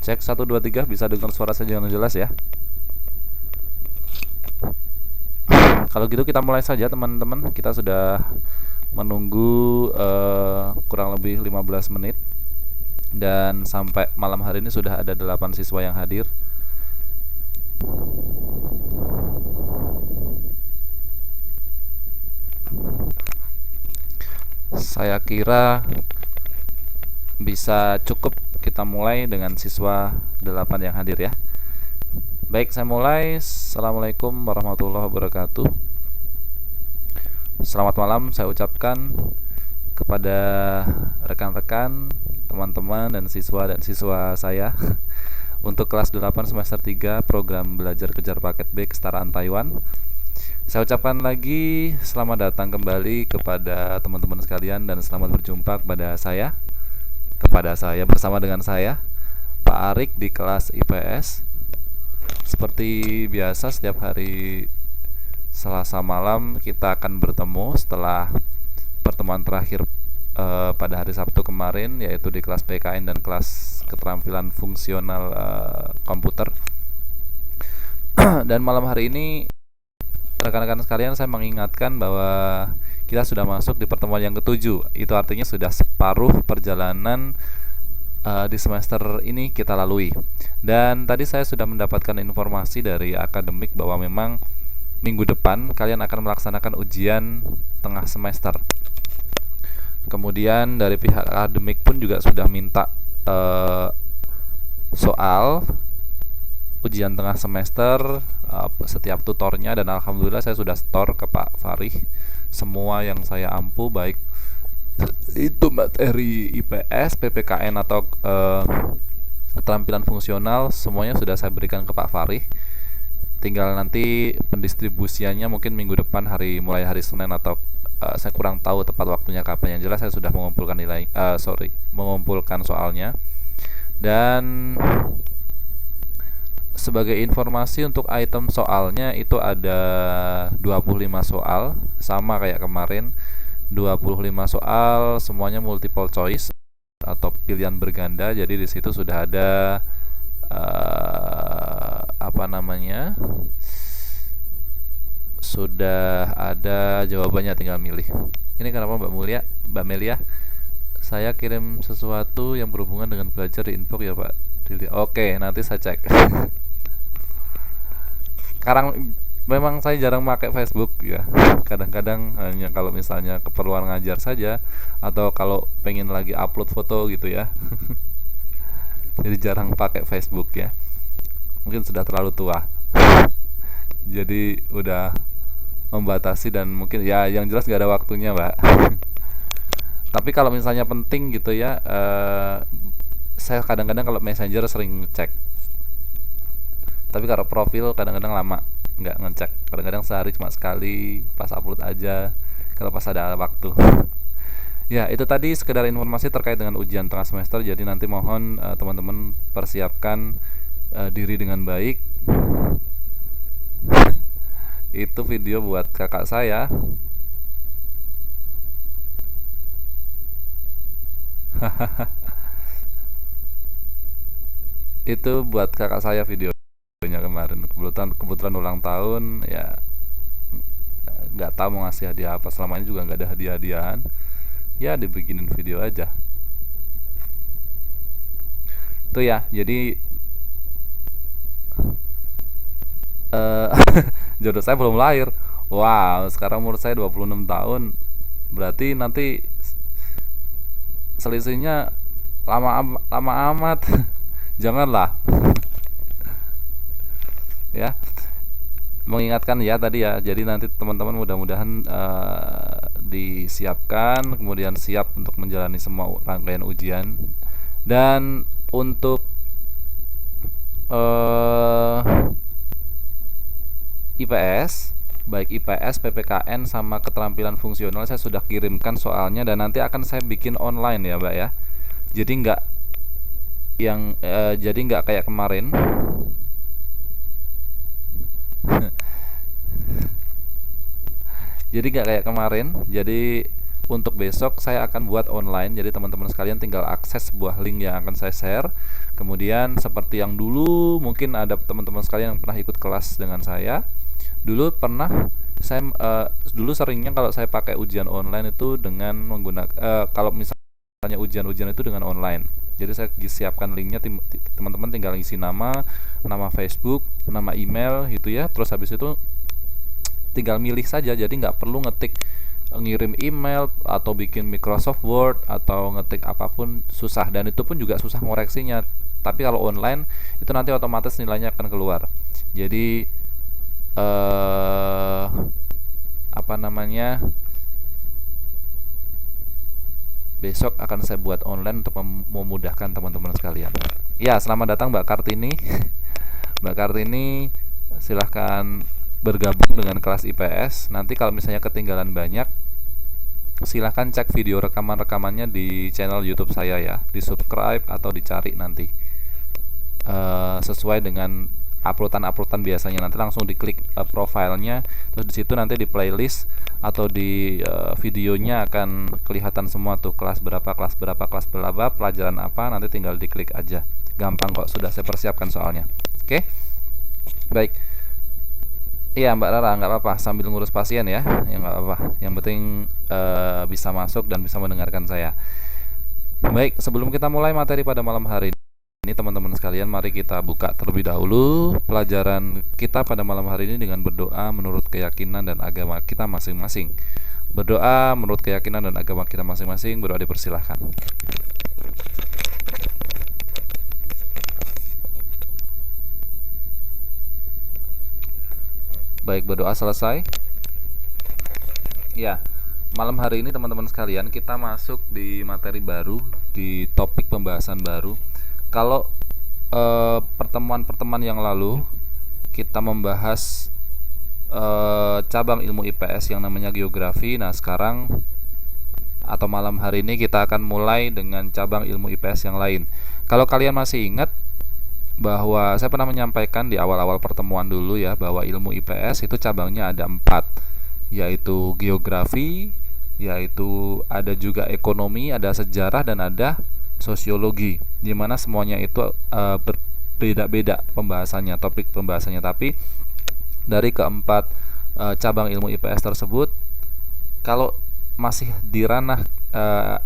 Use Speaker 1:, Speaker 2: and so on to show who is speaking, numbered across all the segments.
Speaker 1: Cek 1 2 3, bisa dengar suara saya dengan jelas ya. Kalau gitu kita mulai saja teman-teman. Kita sudah menunggu kurang lebih 15 menit. Dan sampai malam hari ini sudah ada 8 siswa yang hadir. Saya kira bisa cukup kita mulai dengan siswa 8 yang hadir ya. Baik, saya mulai. Assalamualaikum warahmatullahi wabarakatuh. Selamat malam saya ucapkan kepada rekan-rekan, teman-teman dan siswa saya untuk kelas 8 semester 3 program belajar kejar paket B kesetaraan Taiwan. Saya ucapkan lagi selamat datang kembali kepada teman-teman sekalian dan selamat berjumpa kepada saya bersama dengan saya Pak Arik di kelas IPS. Seperti biasa setiap hari Selasa malam kita akan bertemu setelah pertemuan terakhir pada hari Sabtu kemarin, yaitu di kelas PKN dan kelas keterampilan fungsional komputer. Dan malam hari ini rekan-rekan sekalian, saya mengingatkan bahwa kita sudah masuk di pertemuan yang ke-7. Itu artinya sudah separuh perjalanan di semester ini kita lalui. Dan tadi saya sudah mendapatkan informasi dari akademik bahwa memang minggu depan kalian akan melaksanakan ujian tengah semester. Kemudian dari pihak akademik pun juga sudah minta soal ujian tengah semester setiap tutornya, dan alhamdulillah saya sudah store ke Pak Farih semua yang saya ampu, baik itu materi IPS, PPKN atau keterampilan fungsional, semuanya sudah saya berikan ke Pak Farih. Tinggal nanti pendistribusiannya mungkin minggu depan mulai hari Senin atau saya kurang tahu tepat waktunya kapan. Yang jelas saya sudah mengumpulkan mengumpulkan soalnya. Dan sebagai informasi untuk item soalnya itu ada 25 soal, sama kayak kemarin. 25 soal semuanya multiple choice atau pilihan berganda. Jadi di situ sudah ada sudah ada jawabannya, tinggal milih. Ini kenapa Mbak Melia? Saya kirim sesuatu yang berhubungan dengan belajar di inbox ya Pak. Oke, nanti saya cek. Sekarang memang saya jarang pakai Facebook ya. Kadang-kadang hanya kalau misalnya keperluan ngajar saja, atau kalau pengen lagi upload foto gitu ya. Jadi jarang pakai Facebook ya. Mungkin sudah terlalu tua. Jadi udah membatasi, dan mungkin ya yang jelas nggak ada waktunya Mbak. Tapi kalau misalnya penting gitu ya, saya kadang-kadang kalau Messenger sering cek. Tapi kalau profil kadang-kadang lama nggak ngecek, kadang-kadang sehari cuma sekali pas upload aja kalau pas ada waktu. Ya, itu tadi sekedar informasi terkait dengan ujian tengah semester. Jadi nanti mohon teman-teman persiapkan diri dengan baik. Itu video buat kakak saya. Itu buat kakak saya videonya kemarin. Kebetulan ulang tahun ya, nggak tahu mau ngasih hadiah apa. Selama ini juga nggak ada hadiah-hadiahan. Ya dibikinin video aja. Tuh ya, jadi jodoh saya belum lahir. Wow, sekarang umur saya 26 tahun. Berarti nanti selisihnya lama amat. Janganlah. Ya, mengingatkan ya tadi ya. Jadi nanti teman-teman mudah-mudahan disiapkan, kemudian siap untuk menjalani semua rangkaian ujian. Dan untuk IPS, baik IPS, PPKN sama keterampilan fungsional, saya sudah kirimkan soalnya, dan nanti akan saya bikin online ya Mbak ya. Jadi nggak kayak kemarin. Jadi nggak kayak kemarin. Jadi untuk besok saya akan buat online, jadi teman-teman sekalian tinggal akses sebuah link yang akan saya share. Kemudian seperti yang dulu, mungkin ada teman-teman sekalian yang pernah ikut kelas dengan saya. Dulu pernah saya dulu seringnya kalau saya pakai ujian online itu dengan menggunakan kalau misalnya ujian-ujian itu dengan online. Jadi saya siapkan linknya, teman-teman tinggal isi nama Facebook, nama email gitu ya. Terus habis itu tinggal milih saja, jadi nggak perlu ngetik ngirim email atau bikin Microsoft Word atau ngetik apapun, susah, dan itu pun juga susah ngoreksinya. Tapi kalau online itu nanti otomatis nilainya akan keluar. Jadi apa namanya, besok akan saya buat online untuk memudahkan teman-teman sekalian. Ya, selamat datang Mbak Kartini. Mbak Kartini, silahkan bergabung dengan kelas IPS. Nanti kalau misalnya ketinggalan banyak, silahkan cek video rekaman-rekamannya di channel YouTube saya ya, di subscribe atau dicari nanti sesuai dengan uploadan biasanya. Nanti langsung diklik profilnya, terus di situ nanti di playlist atau di videonya akan kelihatan semua tuh, kelas berapa, pelajaran apa, nanti tinggal diklik aja. Gampang kok, sudah saya persiapkan soalnya. Oke, baik. Iya Mbak Rara, nggak apa-apa, sambil ngurus pasien ya, nggak apa-apa. Yang penting bisa masuk dan bisa mendengarkan saya. Baik, sebelum kita mulai materi pada malam hari ini, teman-teman sekalian, mari kita buka terlebih dahulu pelajaran kita pada malam hari ini dengan berdoa menurut keyakinan dan agama kita masing-masing. Berdoa menurut keyakinan dan agama kita masing-masing. Berdoa dipersilahkan. Baik, berdoa selesai. Ya, malam hari ini teman-teman sekalian, kita masuk di materi baru, di topik pembahasan baru. Kalau pertemuan-pertemuan yang lalu kita membahas cabang ilmu IPS yang namanya geografi. Nah, sekarang atau malam hari ini kita akan mulai dengan cabang ilmu IPS yang lain. Kalau kalian masih ingat bahwa saya pernah menyampaikan di awal-awal pertemuan dulu ya, bahwa ilmu IPS itu cabangnya ada 4, yaitu geografi, yaitu ada juga ekonomi, ada sejarah, dan ada sosiologi, dimana semuanya itu berbeda-beda pembahasannya, topik pembahasannya. Tapi dari keempat cabang ilmu IPS tersebut, kalau masih di ranah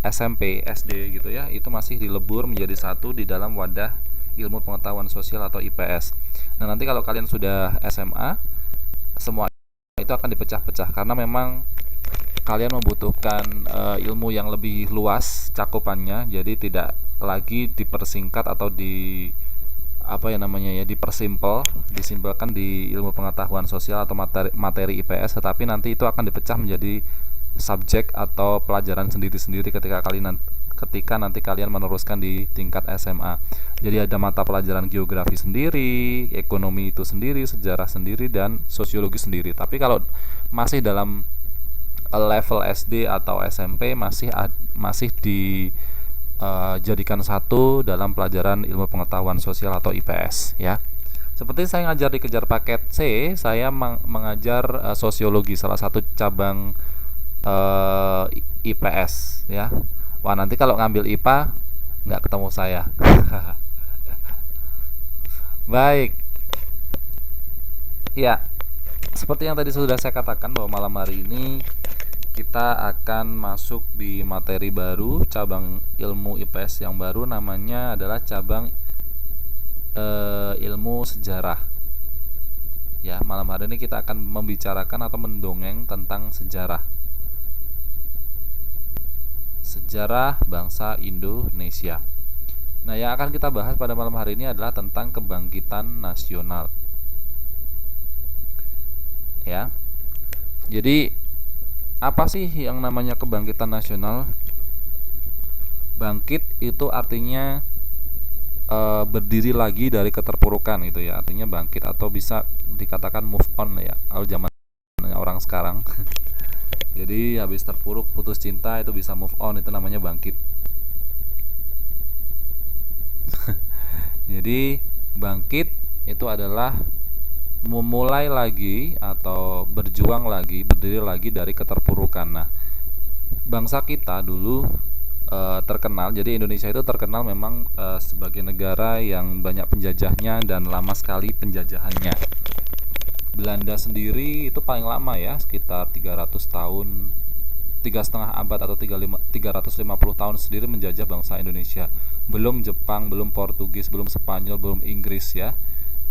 Speaker 1: SMP, SD gitu ya, itu masih dilebur menjadi satu di dalam wadah ilmu pengetahuan sosial atau IPS. Nah, nanti kalau kalian sudah SMA, semua itu akan dipecah-pecah karena memang kalian membutuhkan ilmu yang lebih luas cakupannya. Jadi tidak lagi dipersingkat atau disimpelkan di ilmu pengetahuan sosial atau materi IPS, tetapi nanti itu akan dipecah menjadi subjek atau pelajaran sendiri-sendiri ketika nanti kalian meneruskan di tingkat SMA. Jadi ada mata pelajaran geografi sendiri, ekonomi itu sendiri, sejarah sendiri, dan sosiologi sendiri. Tapi kalau masih dalam level SD atau SMP masih dijadikan satu dalam pelajaran ilmu pengetahuan sosial atau IPS ya. Seperti saya ngajar di Kejar Paket C, saya mengajar sosiologi, salah satu cabang IPS ya. Wah, nanti kalau ngambil IPA nggak ketemu saya. Baik. Ya, seperti yang tadi sudah saya katakan, bahwa malam hari ini kita akan masuk di materi baru, cabang ilmu IPS yang baru, namanya adalah cabang ilmu sejarah. Ya, malam hari ini kita akan membicarakan atau mendongeng tentang sejarah bangsa Indonesia. Nah, yang akan kita bahas pada malam hari ini adalah tentang kebangkitan nasional. Ya. Jadi apa sih yang namanya kebangkitan nasional? Bangkit itu artinya berdiri lagi dari keterpurukan gitu ya. Artinya bangkit, atau bisa dikatakan move on ya, kalau zaman orang sekarang. Jadi habis terpuruk, putus cinta, itu bisa move on, itu namanya bangkit. Jadi bangkit itu adalah memulai lagi atau berjuang lagi, berdiri lagi dari keterpurukan. Nah, bangsa kita dulu terkenal, jadi Indonesia itu terkenal memang sebagai negara yang banyak penjajahnya dan lama sekali penjajahannya. Belanda sendiri itu paling lama ya, sekitar 300 tahun, 3,5 abad atau 350 tahun sendiri menjajah bangsa Indonesia. Belum Jepang, belum Portugis, belum Spanyol, belum Inggris ya.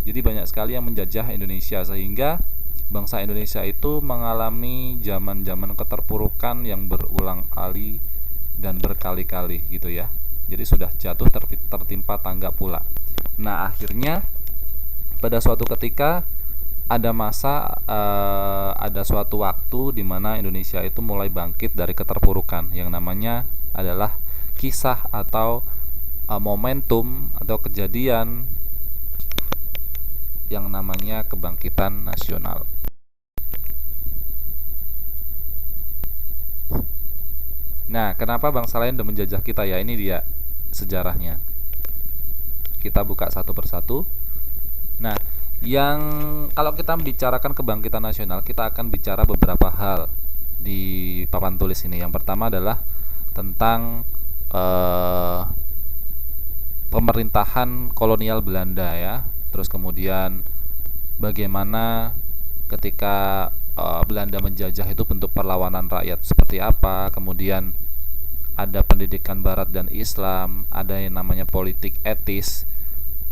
Speaker 1: Jadi banyak sekali yang menjajah Indonesia, sehingga bangsa Indonesia itu mengalami zaman-zaman keterpurukan yang berulang kali dan berkali-kali gitu ya. Jadi sudah jatuh tertimpa tangga pula. Nah, akhirnya pada suatu ketika ada suatu waktu di mana Indonesia itu mulai bangkit dari keterpurukan, yang namanya adalah kisah atau momentum atau kejadian yang namanya kebangkitan nasional. Nah, kenapa bangsa lain udah menjajah kita ya? Ini dia sejarahnya. Kita buka satu persatu. Nah, yang kalau kita bicarakan kebangkitan nasional, kita akan bicara beberapa hal di papan tulis ini. Yang pertama adalah tentang pemerintahan kolonial Belanda ya. Terus kemudian bagaimana ketika Belanda menjajah itu bentuk perlawanan rakyat seperti apa, kemudian ada pendidikan barat dan Islam, ada yang namanya politik etis,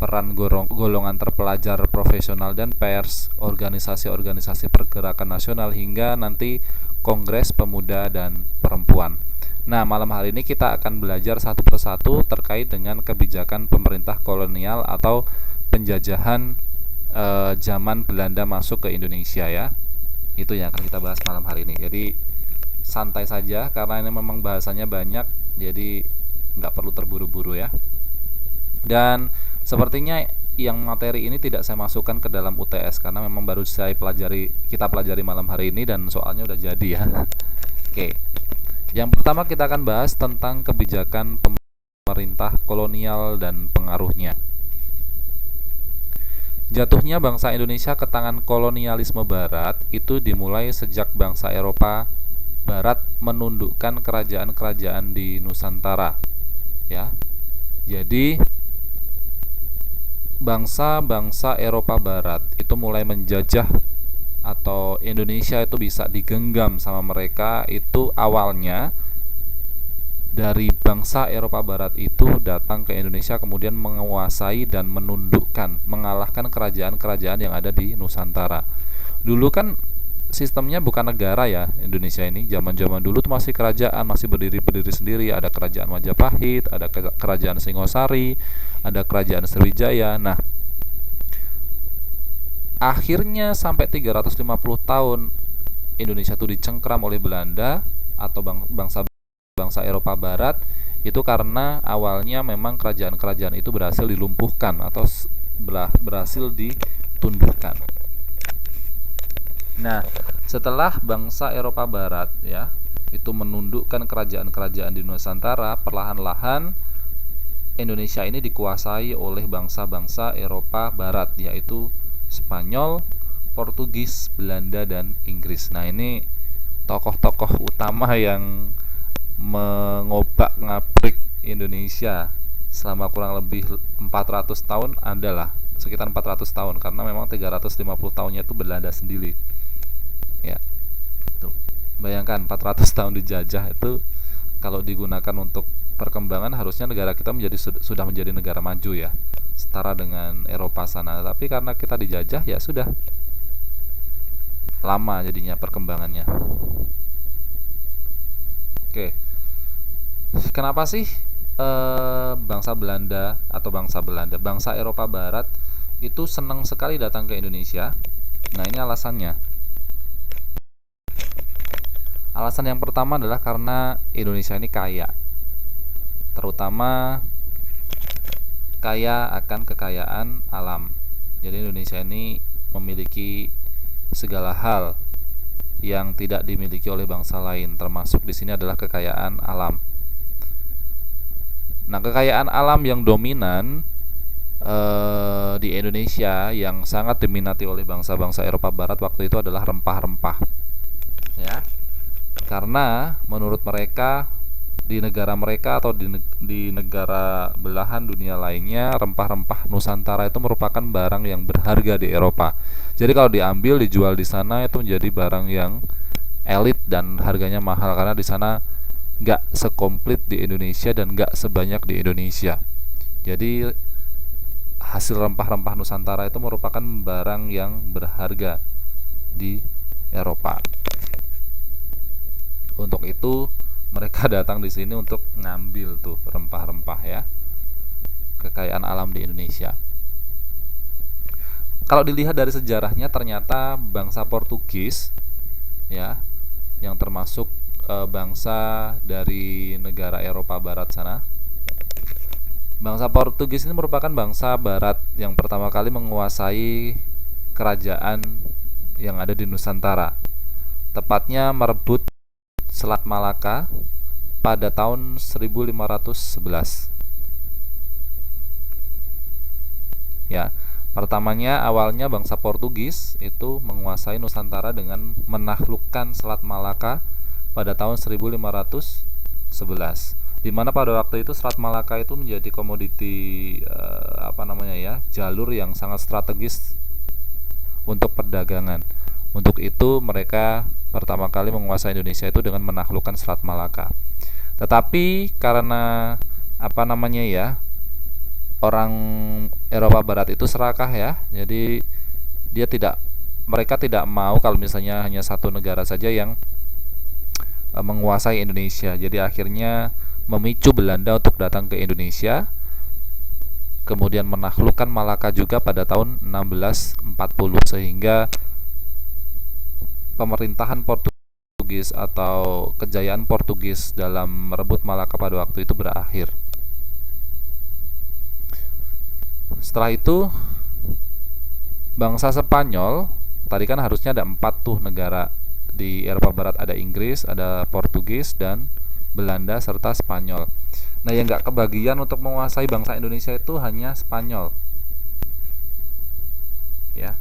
Speaker 1: peran golongan terpelajar profesional dan pers, organisasi-organisasi pergerakan nasional, hingga nanti Kongres Pemuda dan Perempuan. Nah, malam hari ini kita akan belajar satu persatu terkait dengan kebijakan pemerintah kolonial atau penjajahan zaman Belanda masuk ke Indonesia ya. Itu yang akan kita bahas malam hari ini. Jadi santai saja karena ini memang bahasanya banyak, jadi nggak perlu terburu-buru ya. Dan sepertinya yang materi ini tidak saya masukkan ke dalam UTS karena memang baru kita pelajari malam hari ini dan soalnya udah jadi ya. Oke. Yang pertama kita akan bahas tentang kebijakan pemerintah kolonial dan pengaruhnya. Jatuhnya bangsa Indonesia ke tangan kolonialisme barat itu dimulai sejak bangsa Eropa Barat menundukkan kerajaan-kerajaan di Nusantara. Ya. Jadi bangsa-bangsa Eropa Barat itu mulai menjajah atau Indonesia itu bisa digenggam sama mereka itu awalnya dari bangsa Eropa Barat itu datang ke Indonesia, kemudian menguasai dan menundukkan, mengalahkan kerajaan-kerajaan yang ada di Nusantara. Dulu kan sistemnya bukan negara ya Indonesia ini. Zaman-zaman dulu tuh masih kerajaan, masih berdiri sendiri. Ada kerajaan Majapahit, ada kerajaan Singosari, ada kerajaan Sriwijaya. Nah, akhirnya sampai 350 tahun Indonesia itu dicengkram oleh Belanda atau bangsa Eropa Barat, itu karena awalnya memang kerajaan-kerajaan itu berhasil dilumpuhkan atau berhasil ditundukkan. Nah, setelah bangsa Eropa Barat ya itu menundukkan kerajaan-kerajaan di Nusantara, perlahan-lahan Indonesia ini dikuasai oleh bangsa-bangsa Eropa Barat, yaitu Spanyol, Portugis, Belanda, dan Inggris. Nah, ini tokoh-tokoh utama yang mengobak-ngabrik Indonesia selama kurang lebih 400 tahun adalah sekitar 400 tahun, karena memang 350 tahunnya itu Belanda sendiri. Ya. Tuh. Bayangkan 400 tahun dijajah itu, kalau digunakan untuk perkembangan harusnya negara kita sudah menjadi negara maju ya, setara dengan Eropa sana. Tapi karena kita dijajah ya sudah lama jadinya perkembangannya. Oke. Kenapa sih bangsa Eropa Barat itu senang sekali datang ke Indonesia? Nah, ini alasannya. Alasan yang pertama adalah karena Indonesia ini kaya, terutama kaya akan kekayaan alam. Jadi Indonesia ini memiliki segala hal yang tidak dimiliki oleh bangsa lain, termasuk di sini adalah kekayaan alam. Nah, kekayaan alam yang dominan di Indonesia yang sangat diminati oleh bangsa-bangsa Eropa Barat waktu itu adalah rempah-rempah. Ya. Karena menurut mereka di negara mereka atau di negara belahan dunia lainnya, rempah-rempah Nusantara itu merupakan barang yang berharga di Eropa. Jadi kalau diambil dijual di sana itu menjadi barang yang elit dan harganya mahal, karena di sana nggak sekomplit di Indonesia dan nggak sebanyak di Indonesia. Jadi hasil rempah-rempah Nusantara itu merupakan barang yang berharga di Eropa. Untuk itu mereka datang di sini untuk ngambil tuh rempah-rempah ya, kekayaan alam di Indonesia. Kalau dilihat dari sejarahnya, ternyata bangsa Portugis ya, yang termasuk bangsa dari negara Eropa Barat sana. Bangsa Portugis ini merupakan bangsa Barat yang pertama kali menguasai kerajaan yang ada di Nusantara. Tepatnya merebut Selat Malaka pada tahun 1511. Ya, pertamanya awalnya bangsa Portugis itu menguasai Nusantara dengan menaklukkan Selat Malaka pada tahun 1511. Di mana pada waktu itu Selat Malaka itu menjadi komoditi jalur yang sangat strategis untuk perdagangan. Untuk itu mereka pertama kali menguasai Indonesia itu dengan menaklukkan Selat Malaka. Tetapi karena orang Eropa Barat itu serakah ya, jadi mereka tidak mau kalau misalnya hanya satu negara saja yang menguasai Indonesia. Jadi akhirnya memicu Belanda untuk datang ke Indonesia, kemudian menaklukkan Malaka juga pada tahun 1640, sehingga pemerintahan Portugis atau kejayaan Portugis dalam merebut Malaka pada waktu itu berakhir. Setelah itu bangsa Spanyol, tadi kan harusnya ada 4 tuh negara di Eropa Barat, ada Inggris, ada Portugis, dan Belanda serta Spanyol. Nah, yang nggak kebagian untuk menguasai bangsa Indonesia itu hanya Spanyol. Ya,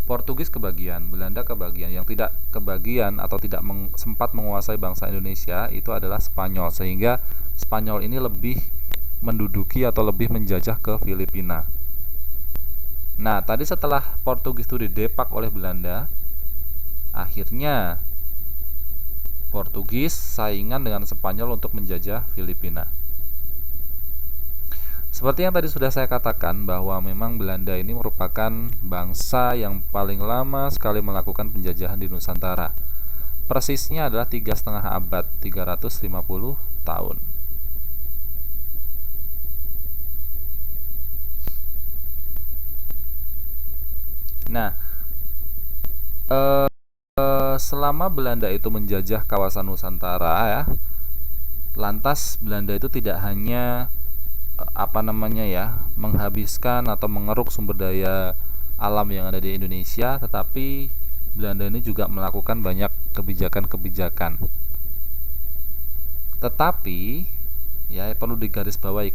Speaker 1: Portugis kebagian, Belanda kebagian. Yang tidak kebagian atau tidak sempat menguasai bangsa Indonesia itu adalah Spanyol, sehingga Spanyol ini lebih menduduki atau lebih menjajah ke Filipina. Nah, tadi setelah Portugis itu didepak oleh Belanda, akhirnya Portugis saingan dengan Spanyol untuk menjajah Filipina. Seperti yang tadi sudah saya katakan, bahwa memang Belanda ini merupakan bangsa yang paling lama sekali melakukan penjajahan di Nusantara. Persisnya adalah 3,5 abad, 350 tahun. Nah, selama Belanda itu menjajah kawasan Nusantara ya, lantas Belanda itu tidak hanya menghabiskan atau mengeruk sumber daya alam yang ada di Indonesia, tetapi Belanda ini juga melakukan banyak kebijakan-kebijakan. Tetapi ya, perlu digarisbawahi,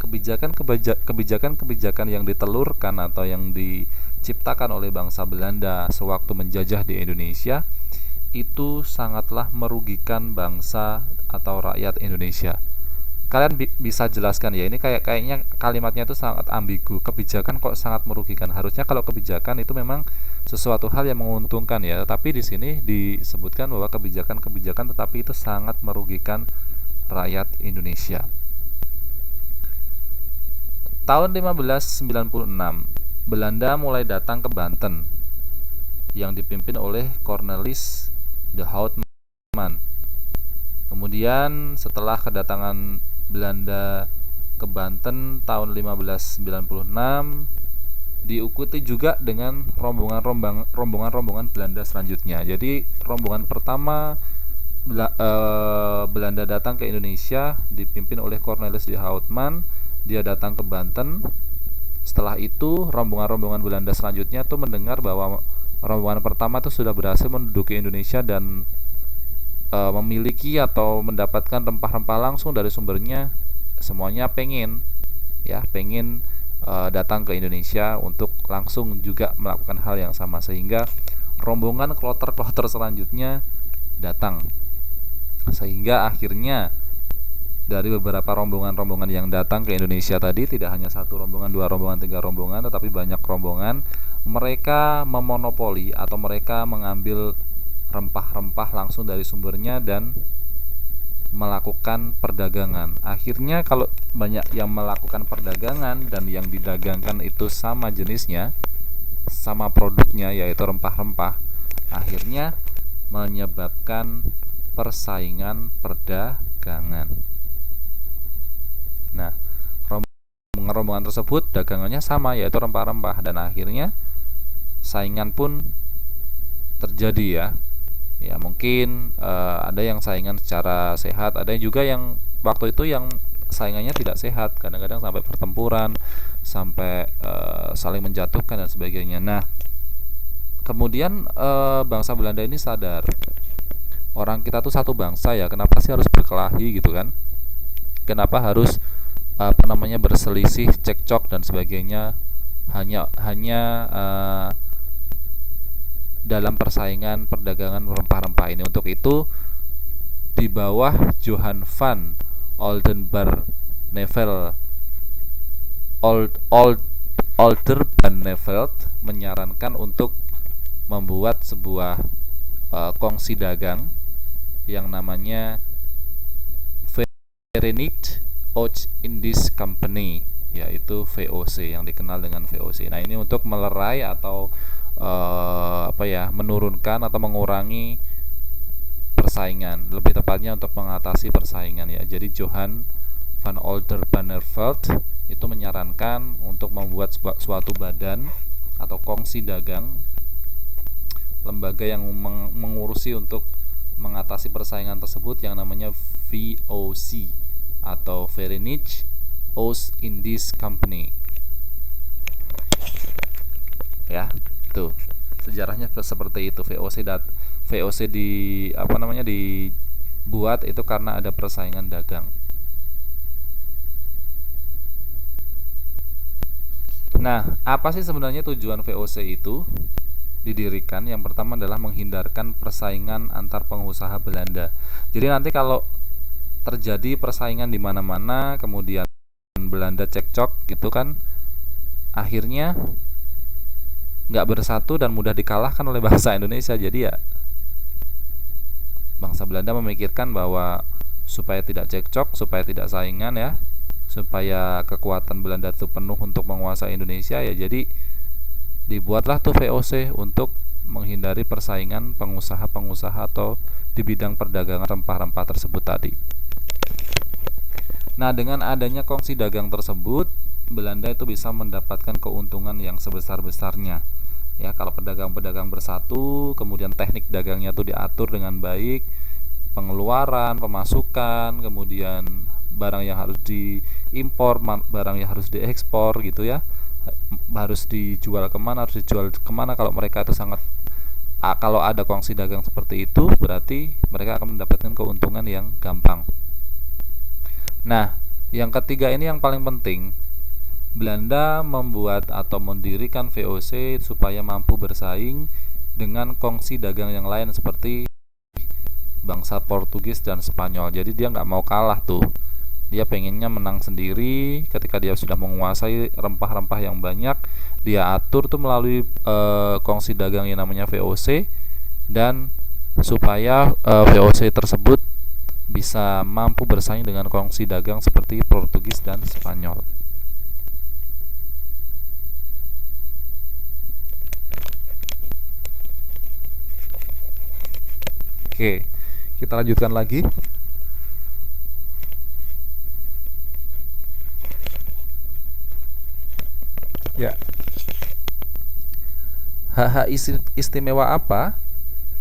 Speaker 1: kebijakan-kebijakan yang ditelurkan atau yang diciptakan oleh bangsa Belanda sewaktu menjajah di Indonesia itu sangatlah merugikan bangsa atau rakyat Indonesia. Kalian bisa jelaskan ya, ini kayaknya kalimatnya itu sangat ambigu. Kebijakan kok sangat merugikan? Harusnya kalau kebijakan itu memang sesuatu hal yang menguntungkan ya, tapi di sini disebutkan bahwa kebijakan-kebijakan tetapi itu sangat merugikan rakyat Indonesia. Tahun 1596, Belanda mulai datang ke Banten yang dipimpin oleh Cornelis de Houtman. Kemudian setelah kedatangan Belanda ke Banten tahun 1596, diikuti juga dengan rombongan Belanda selanjutnya. Jadi rombongan pertama Belanda datang ke Indonesia dipimpin oleh Cornelis de Houtman. Dia datang ke Banten. Setelah itu rombongan Belanda selanjutnya tuh mendengar bahwa rombongan pertama tuh sudah berhasil menduduki Indonesia dan memiliki atau mendapatkan rempah-rempah langsung dari sumbernya. Semuanya pengen datang ke Indonesia untuk langsung juga melakukan hal yang sama, sehingga rombongan kloter selanjutnya datang Sehingga akhirnya dari beberapa rombongan-rombongan yang datang ke Indonesia tadi, tidak hanya satu rombongan, dua rombongan, tiga rombongan, tetapi banyak rombongan, mereka memonopoli atau mereka mengambil rempah-rempah langsung dari sumbernya dan melakukan perdagangan. Akhirnya kalau banyak yang melakukan perdagangan dan yang didagangkan itu sama jenisnya, sama produknya, yaitu rempah-rempah, akhirnya menyebabkan persaingan perdagangan. Nah, rombongan tersebut dagangannya sama, yaitu rempah-rempah, dan akhirnya saingan pun terjadi ya. Ya mungkin ada yang saingan secara sehat, ada juga yang waktu itu yang saingannya tidak sehat, kadang-kadang sampai pertempuran, sampai saling menjatuhkan dan sebagainya. Nah, kemudian bangsa Belanda ini sadar, orang kita tuh satu bangsa ya, kenapa sih harus berkelahi gitu kan? Kenapa harus berselisih, cekcok dan sebagainya, hanya dalam persaingan perdagangan rempah-rempah ini. Untuk itu, di bawah Johan van Oldenbarnevelt menyarankan untuk membuat sebuah kongsi dagang yang namanya Verenigd Oost-Indisch Company, yaitu VOC, yang dikenal dengan VOC. Nah, ini untuk melerai atau menurunkan atau mengurangi persaingan, lebih tepatnya untuk mengatasi persaingan ya. Jadi Johan van Oldenbarnevelt itu menyarankan untuk membuat suatu badan atau kongsi dagang, lembaga yang mengurusi untuk mengatasi persaingan tersebut, yang namanya VOC atau Verenigd Oost-Indisch Company. Ya, tuh sejarahnya seperti itu. VOC dibuat itu karena ada persaingan dagang. Nah, apa sih sebenarnya tujuan VOC itu didirikan? Yang pertama adalah menghindarkan persaingan antar pengusaha Belanda. Jadi nanti kalau terjadi persaingan di mana-mana, kemudian Belanda cekcok gitu kan, akhirnya nggak bersatu dan mudah dikalahkan oleh bangsa Indonesia. Jadi ya bangsa Belanda memikirkan bahwa supaya tidak cekcok, supaya tidak saingan ya, supaya kekuatan Belanda itu penuh untuk menguasai Indonesia ya, jadi dibuatlah tuh VOC untuk menghindari persaingan pengusaha-pengusaha atau di bidang perdagangan rempah-rempah tersebut tadi. Nah, dengan adanya kongsi dagang tersebut, Belanda itu bisa mendapatkan keuntungan yang sebesar-besarnya. Ya, kalau pedagang-pedagang bersatu, kemudian teknik dagangnya itu diatur dengan baik, pengeluaran, pemasukan, kemudian barang yang harus diimpor, barang yang harus diekspor gitu ya, harus dijual kemana, harus dijual kemana. Kalau mereka itu kalau ada kongsi dagang seperti itu, berarti mereka akan mendapatkan keuntungan yang gampang. Nah, yang ketiga ini yang paling penting, Belanda membuat atau mendirikan VOC supaya mampu bersaing dengan kongsi dagang yang lain seperti bangsa Portugis dan Spanyol. Jadi dia nggak mau kalah tuh, dia pengennya menang sendiri. Ketika dia sudah menguasai rempah-rempah yang banyak, dia atur tuh melalui kongsi dagang yang namanya VOC, dan supaya VOC tersebut bisa mampu bersaing dengan kongsi dagang seperti Portugis dan Spanyol. Oke, kita lanjutkan lagi. Ya. Hak-hak istimewa apa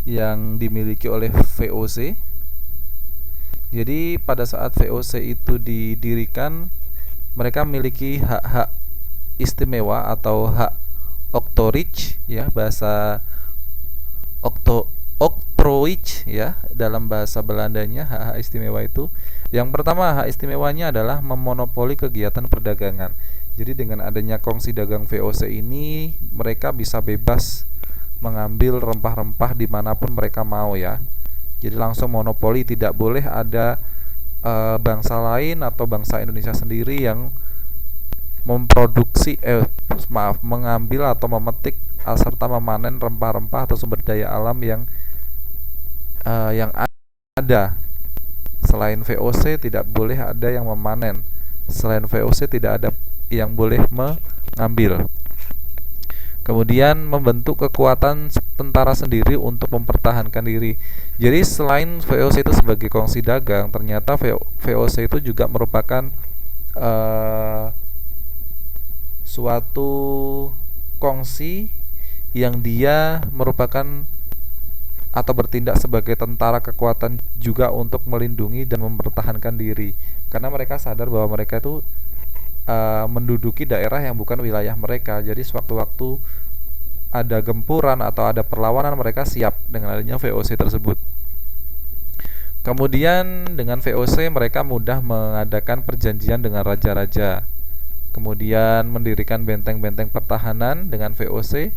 Speaker 1: yang dimiliki oleh VOC? Jadi pada saat VOC itu didirikan, mereka memiliki hak-hak istimewa atau hak oktroij ya, bahasa oktroij ya dalam bahasa Belandanya. Hak-hak istimewa itu, yang pertama, hak istimewanya adalah memonopoli kegiatan perdagangan. Jadi dengan adanya kongsi dagang VOC ini, mereka bisa bebas mengambil rempah-rempah dimanapun mereka mau ya. Jadi langsung monopoli, tidak boleh ada bangsa lain atau bangsa Indonesia sendiri yang memproduksi mengambil atau memetik serta memanen rempah-rempah atau sumber daya alam yang ada. Selain VOC tidak boleh ada yang memanen. Selain VOC tidak ada yang boleh mengambil. Kemudian membentuk kekuatan tentara sendiri untuk mempertahankan diri. Jadi selain VOC itu sebagai kongsi dagang, ternyata VOC itu juga merupakan suatu kongsi yang dia merupakan atau bertindak sebagai tentara kekuatan juga untuk melindungi dan mempertahankan diri, karena mereka sadar bahwa mereka itu menduduki daerah yang bukan wilayah mereka. Jadi sewaktu-waktu ada gempuran atau ada perlawanan, mereka siap dengan adanya VOC tersebut. Kemudian dengan VOC mereka mudah mengadakan perjanjian dengan raja-raja. Kemudian mendirikan benteng-benteng pertahanan dengan VOC.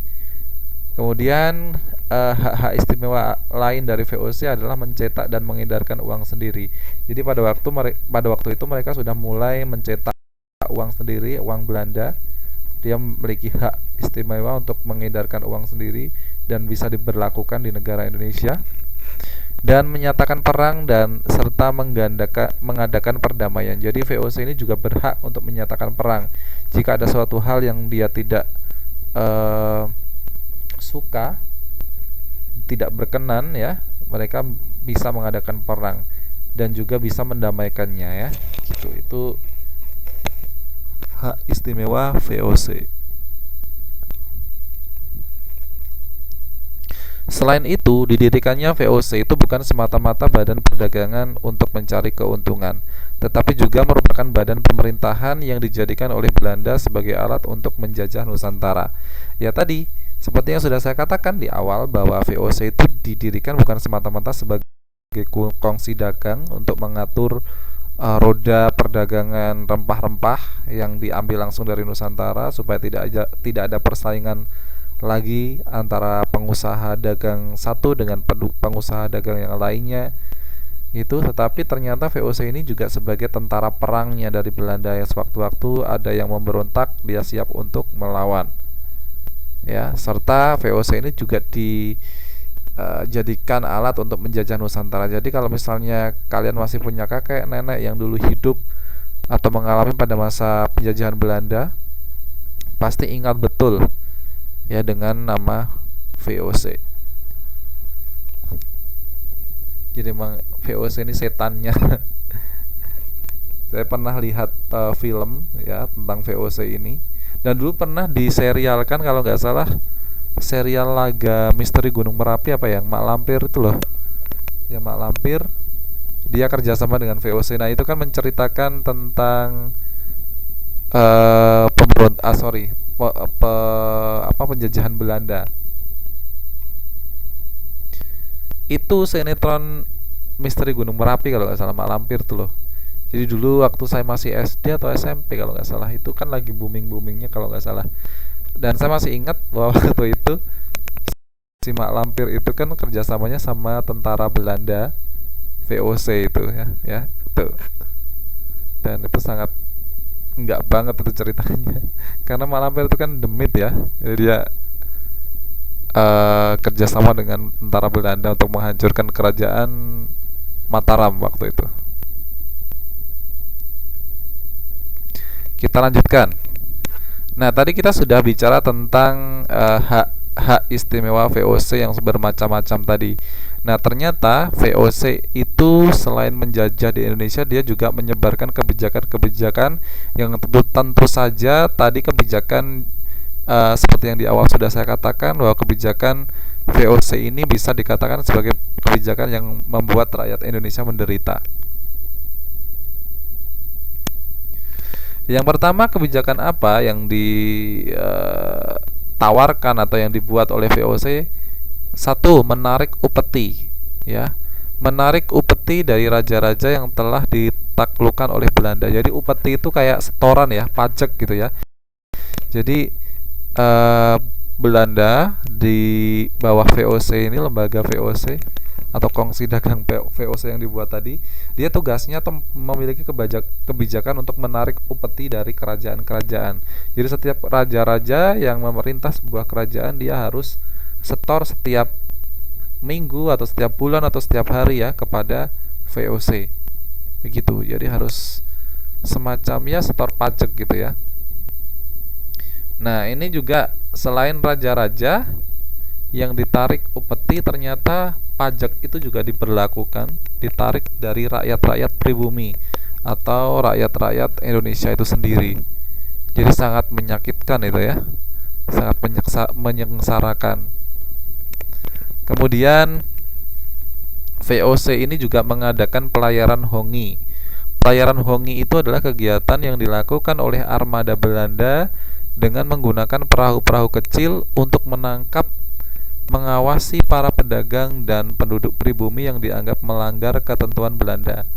Speaker 1: Kemudian hak-hak istimewa lain dari VOC adalah mencetak dan mengedarkan uang sendiri. Jadi pada waktu itu mereka sudah mulai mencetak uang sendiri, uang Belanda. Dia memiliki hak istimewa untuk mengedarkan uang sendiri dan bisa diberlakukan di negara Indonesia, dan menyatakan perang dan serta mengadakan perdamaian. Jadi VOC ini juga berhak untuk menyatakan perang jika ada suatu hal yang dia tidak suka, tidak berkenan, ya, mereka bisa mengadakan perang dan juga bisa mendamaikannya, ya. Gitu. Itu hak istimewa VOC. Selain itu, didirikannya VOC itu bukan semata-mata badan perdagangan untuk mencari keuntungan, tetapi juga merupakan badan pemerintahan yang dijadikan oleh Belanda sebagai alat untuk menjajah Nusantara. Ya tadi, seperti yang sudah saya katakan di awal, bahwa VOC itu didirikan bukan semata-mata sebagai kongsi dagang untuk mengatur roda perdagangan rempah-rempah yang diambil langsung dari Nusantara, supaya tidak ada persaingan lagi antara pengusaha dagang satu dengan pengusaha dagang yang lainnya itu. Tetapi ternyata VOC ini juga sebagai tentara perangnya dari Belanda, yang sewaktu-waktu ada yang memberontak, dia siap untuk melawan, ya. Serta VOC ini juga dijadikan alat untuk menjajah Nusantara. Jadi kalau misalnya kalian masih punya kakek nenek yang dulu hidup atau mengalami pada masa penjajahan Belanda, pasti ingat betul, ya, dengan nama VOC. Jadi memang VOC ini setannya. Saya pernah lihat film, ya, tentang VOC ini, dan dulu pernah diserialkan kalau nggak salah, serial Laga Misteri Gunung Merapi apa yang Mak Lampir itu loh. Ya, Mak Lampir dia kerjasama dengan VOC. Nah itu kan menceritakan tentang penjajahan Belanda. Itu sinetron Misteri Gunung Merapi kalau nggak salah, Mak Lampir tuh loh. Jadi dulu waktu saya masih SD atau SMP kalau nggak salah, itu kan lagi booming-boomingnya kalau nggak salah. Dan saya masih ingat bahwa waktu itu si Mak Lampir itu kan kerjasamanya sama tentara Belanda, VOC itu, ya itu. Dan itu sangat enggak banget itu ceritanya. Karena Mak Lampir itu kan demit, ya. Jadi dia kerjasama dengan tentara Belanda untuk menghancurkan kerajaan Mataram waktu itu. Kita lanjutkan. Nah, tadi kita sudah bicara tentang hak istimewa VOC yang bermacam-macam tadi. Nah, ternyata VOC itu selain menjajah di Indonesia, dia juga menyebarkan kebijakan-kebijakan yang tentu saja tadi kebijakan seperti yang di awal sudah saya katakan, bahwa kebijakan VOC ini bisa dikatakan sebagai kebijakan yang membuat rakyat Indonesia menderita. Yang pertama, kebijakan apa yang ditawarkan atau yang dibuat oleh VOC? Satu, menarik upeti, ya. Menarik upeti dari raja-raja yang telah ditaklukkan oleh Belanda. Jadi upeti itu kayak setoran, ya, pajak gitu, ya. Jadi Belanda di bawah VOC ini, lembaga VOC atau kongsi dagang VOC yang dibuat tadi, dia tugasnya memiliki kebijakan untuk menarik upeti dari kerajaan-kerajaan. Jadi setiap raja-raja yang memerintah sebuah kerajaan, dia harus setor setiap minggu atau setiap bulan atau setiap hari ya kepada VOC. Begitu. Jadi harus semacamnya setor pajak gitu ya. Nah, ini juga selain raja-raja yang ditarik upeti, ternyata pajak itu juga diberlakukan, ditarik dari rakyat-rakyat pribumi atau rakyat-rakyat Indonesia itu sendiri. Jadi sangat menyakitkan itu ya, sangat menyengsarakan. Kemudian VOC ini juga mengadakan pelayaran hongi. Pelayaran hongi itu adalah kegiatan yang dilakukan oleh armada Belanda dengan menggunakan perahu-perahu kecil untuk menangkap, mengawasi para pedagang dan penduduk pribumi yang dianggap melanggar ketentuan Belanda,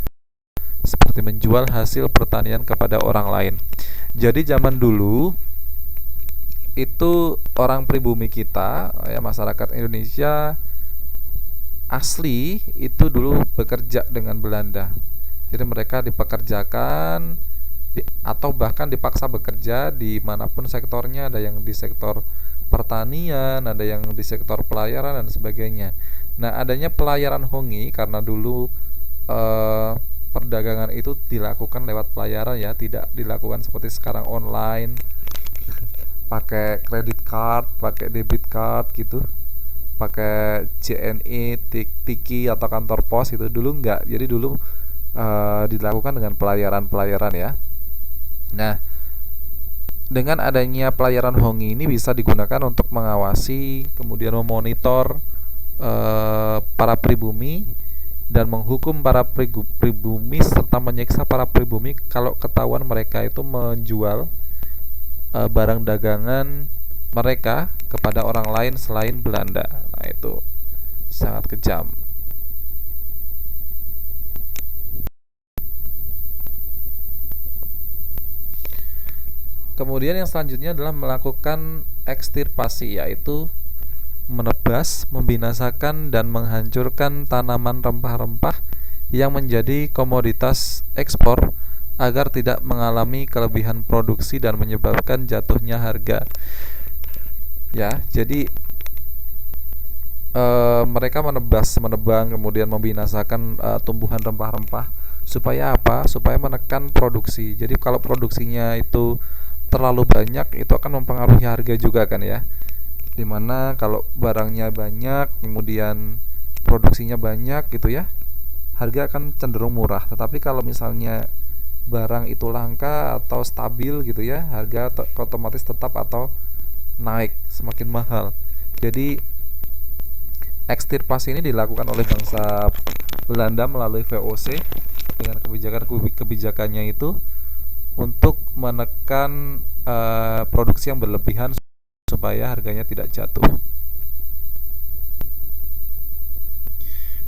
Speaker 1: seperti menjual hasil pertanian kepada orang lain. Jadi zaman dulu itu orang pribumi kita ya, masyarakat Indonesia asli itu dulu bekerja dengan Belanda. Jadi mereka dipekerjakan atau bahkan dipaksa bekerja di manapun sektornya. Ada yang di sektor pertanian, ada yang di sektor pelayaran dan sebagainya. Nah, adanya pelayaran hongi karena dulu perdagangan itu dilakukan lewat pelayaran ya, tidak dilakukan seperti sekarang online pakai kredit card, pakai debit card gitu, pakai JNE, Tiki atau kantor pos itu. Dulu enggak. Jadi dulu dilakukan dengan pelayaran ya. Nah, dengan adanya pelayaran hongi ini bisa digunakan untuk mengawasi, kemudian memonitor para pribumi dan menghukum para pribumi serta menyiksa para pribumi kalau ketahuan mereka itu menjual barang dagangan mereka kepada orang lain selain Belanda. Nah, itu sangat kejam. Kemudian yang selanjutnya adalah melakukan ekstirpasi, yaitu menebas, membinasakan dan menghancurkan tanaman rempah-rempah yang menjadi komoditas ekspor agar tidak mengalami kelebihan produksi dan menyebabkan jatuhnya harga. Ya, jadi mereka menebang, kemudian membinasakan tumbuhan rempah-rempah supaya apa? Supaya menekan produksi. Jadi kalau produksinya itu terlalu banyak, itu akan mempengaruhi harga juga kan ya. Dimana kalau barangnya banyak, kemudian produksinya banyak gitu ya, harga akan cenderung murah. Tetapi kalau misalnya barang itu langka atau stabil gitu ya, harga otomatis tetap atau naik, semakin mahal. Jadi ekstirpasi ini dilakukan oleh bangsa Belanda melalui VOC dengan kebijakannya itu untuk menekan produksi yang berlebihan supaya harganya tidak jatuh.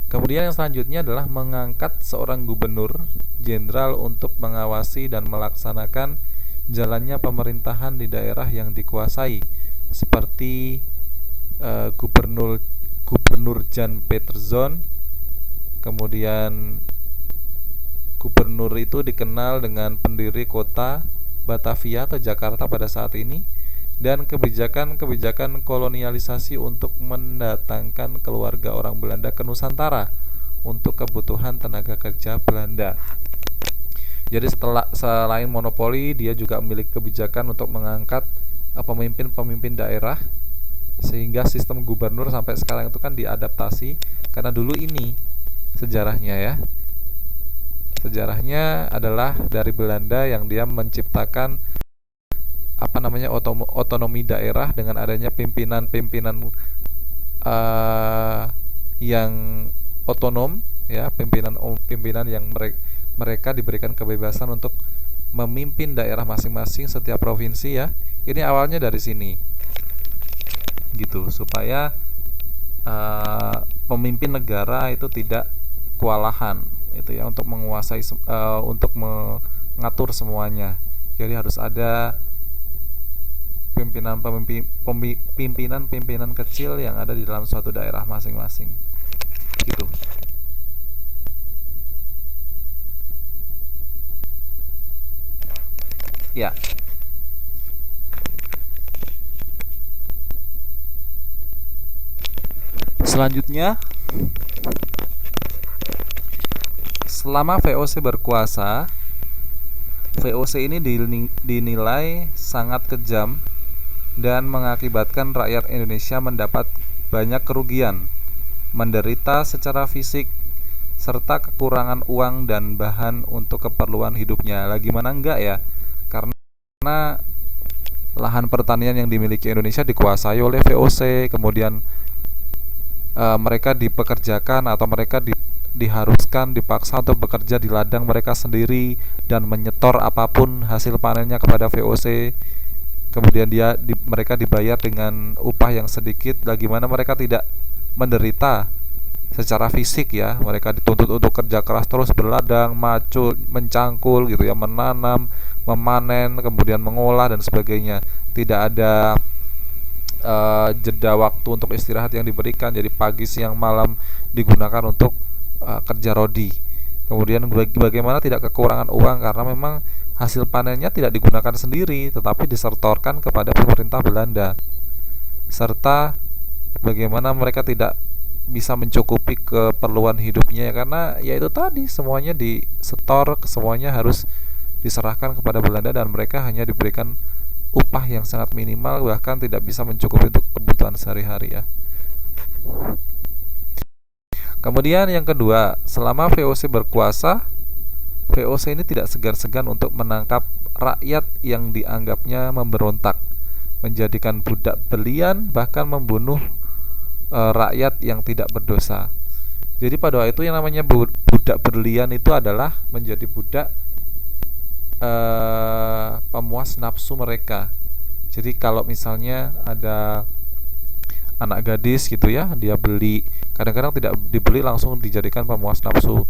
Speaker 1: Kemudian yang selanjutnya adalah mengangkat seorang gubernur jenderal untuk mengawasi dan melaksanakan jalannya pemerintahan di daerah yang dikuasai, seperti Gubernur Jan Peterson. Kemudian gubernur itu dikenal dengan pendiri kota Batavia atau Jakarta pada saat ini, dan kebijakan-kebijakan kolonialisasi untuk mendatangkan keluarga orang Belanda ke Nusantara untuk kebutuhan tenaga kerja Belanda. Jadi selain monopoli, dia juga memiliki kebijakan untuk mengangkat pemimpin-pemimpin daerah, sehingga sistem gubernur sampai sekarang itu kan diadaptasi. Karena dulu ini sejarahnya ya, sejarahnya adalah dari Belanda yang dia menciptakan otonomi daerah dengan adanya pimpinan-pimpinan yang otonom ya, pimpinan yang mereka diberikan kebebasan untuk memimpin daerah masing-masing setiap provinsi ya. Ini awalnya dari sini gitu, supaya pemimpin negara itu tidak kewalahan itu ya untuk menguasai untuk mengatur semuanya. Jadi harus ada pimpinan kecil yang ada di dalam suatu daerah masing-masing. gitu. Ya, selanjutnya, selama VOC berkuasa, VOC ini dinilai sangat kejam dan mengakibatkan rakyat Indonesia mendapat banyak kerugian, menderita secara fisik, serta kekurangan uang dan bahan untuk keperluan hidupnya. Lagi mana enggak ya? Karena lahan pertanian yang dimiliki Indonesia dikuasai oleh VOC, kemudian mereka dipekerjakan atau mereka diharuskan, dipaksa untuk bekerja di ladang mereka sendiri dan menyetor apapun hasil panennya kepada VOC. Kemudian mereka dibayar dengan upah yang sedikit. Bagaimana mereka tidak menderita secara fisik ya? Mereka dituntut untuk kerja keras terus, berladang, macul, mencangkul gitu ya, menanam, memanen, kemudian mengolah dan sebagainya. Tidak ada jeda waktu untuk istirahat yang diberikan. Jadi pagi, siang, malam digunakan untuk kerja rodi. Kemudian bagaimana tidak kekurangan uang karena memang hasil panennya tidak digunakan sendiri tetapi disetorkan kepada pemerintah Belanda. Serta bagaimana mereka tidak bisa mencukupi keperluan hidupnya ya, karena ya itu tadi semuanya disetor, semuanya harus diserahkan kepada Belanda dan mereka hanya diberikan upah yang sangat minimal, bahkan tidak bisa mencukupi untuk kebutuhan sehari-hari ya. Kemudian yang kedua, selama VOC berkuasa, VOC ini tidak segan-segan untuk menangkap rakyat yang dianggapnya memberontak, menjadikan budak belian, bahkan membunuh rakyat yang tidak berdosa. Jadi pada waktu itu yang namanya budak berlian itu adalah menjadi budak pemuas nafsu mereka. Jadi kalau misalnya ada anak gadis gitu ya, dia beli, kadang-kadang tidak dibeli langsung dijadikan pemuas nafsu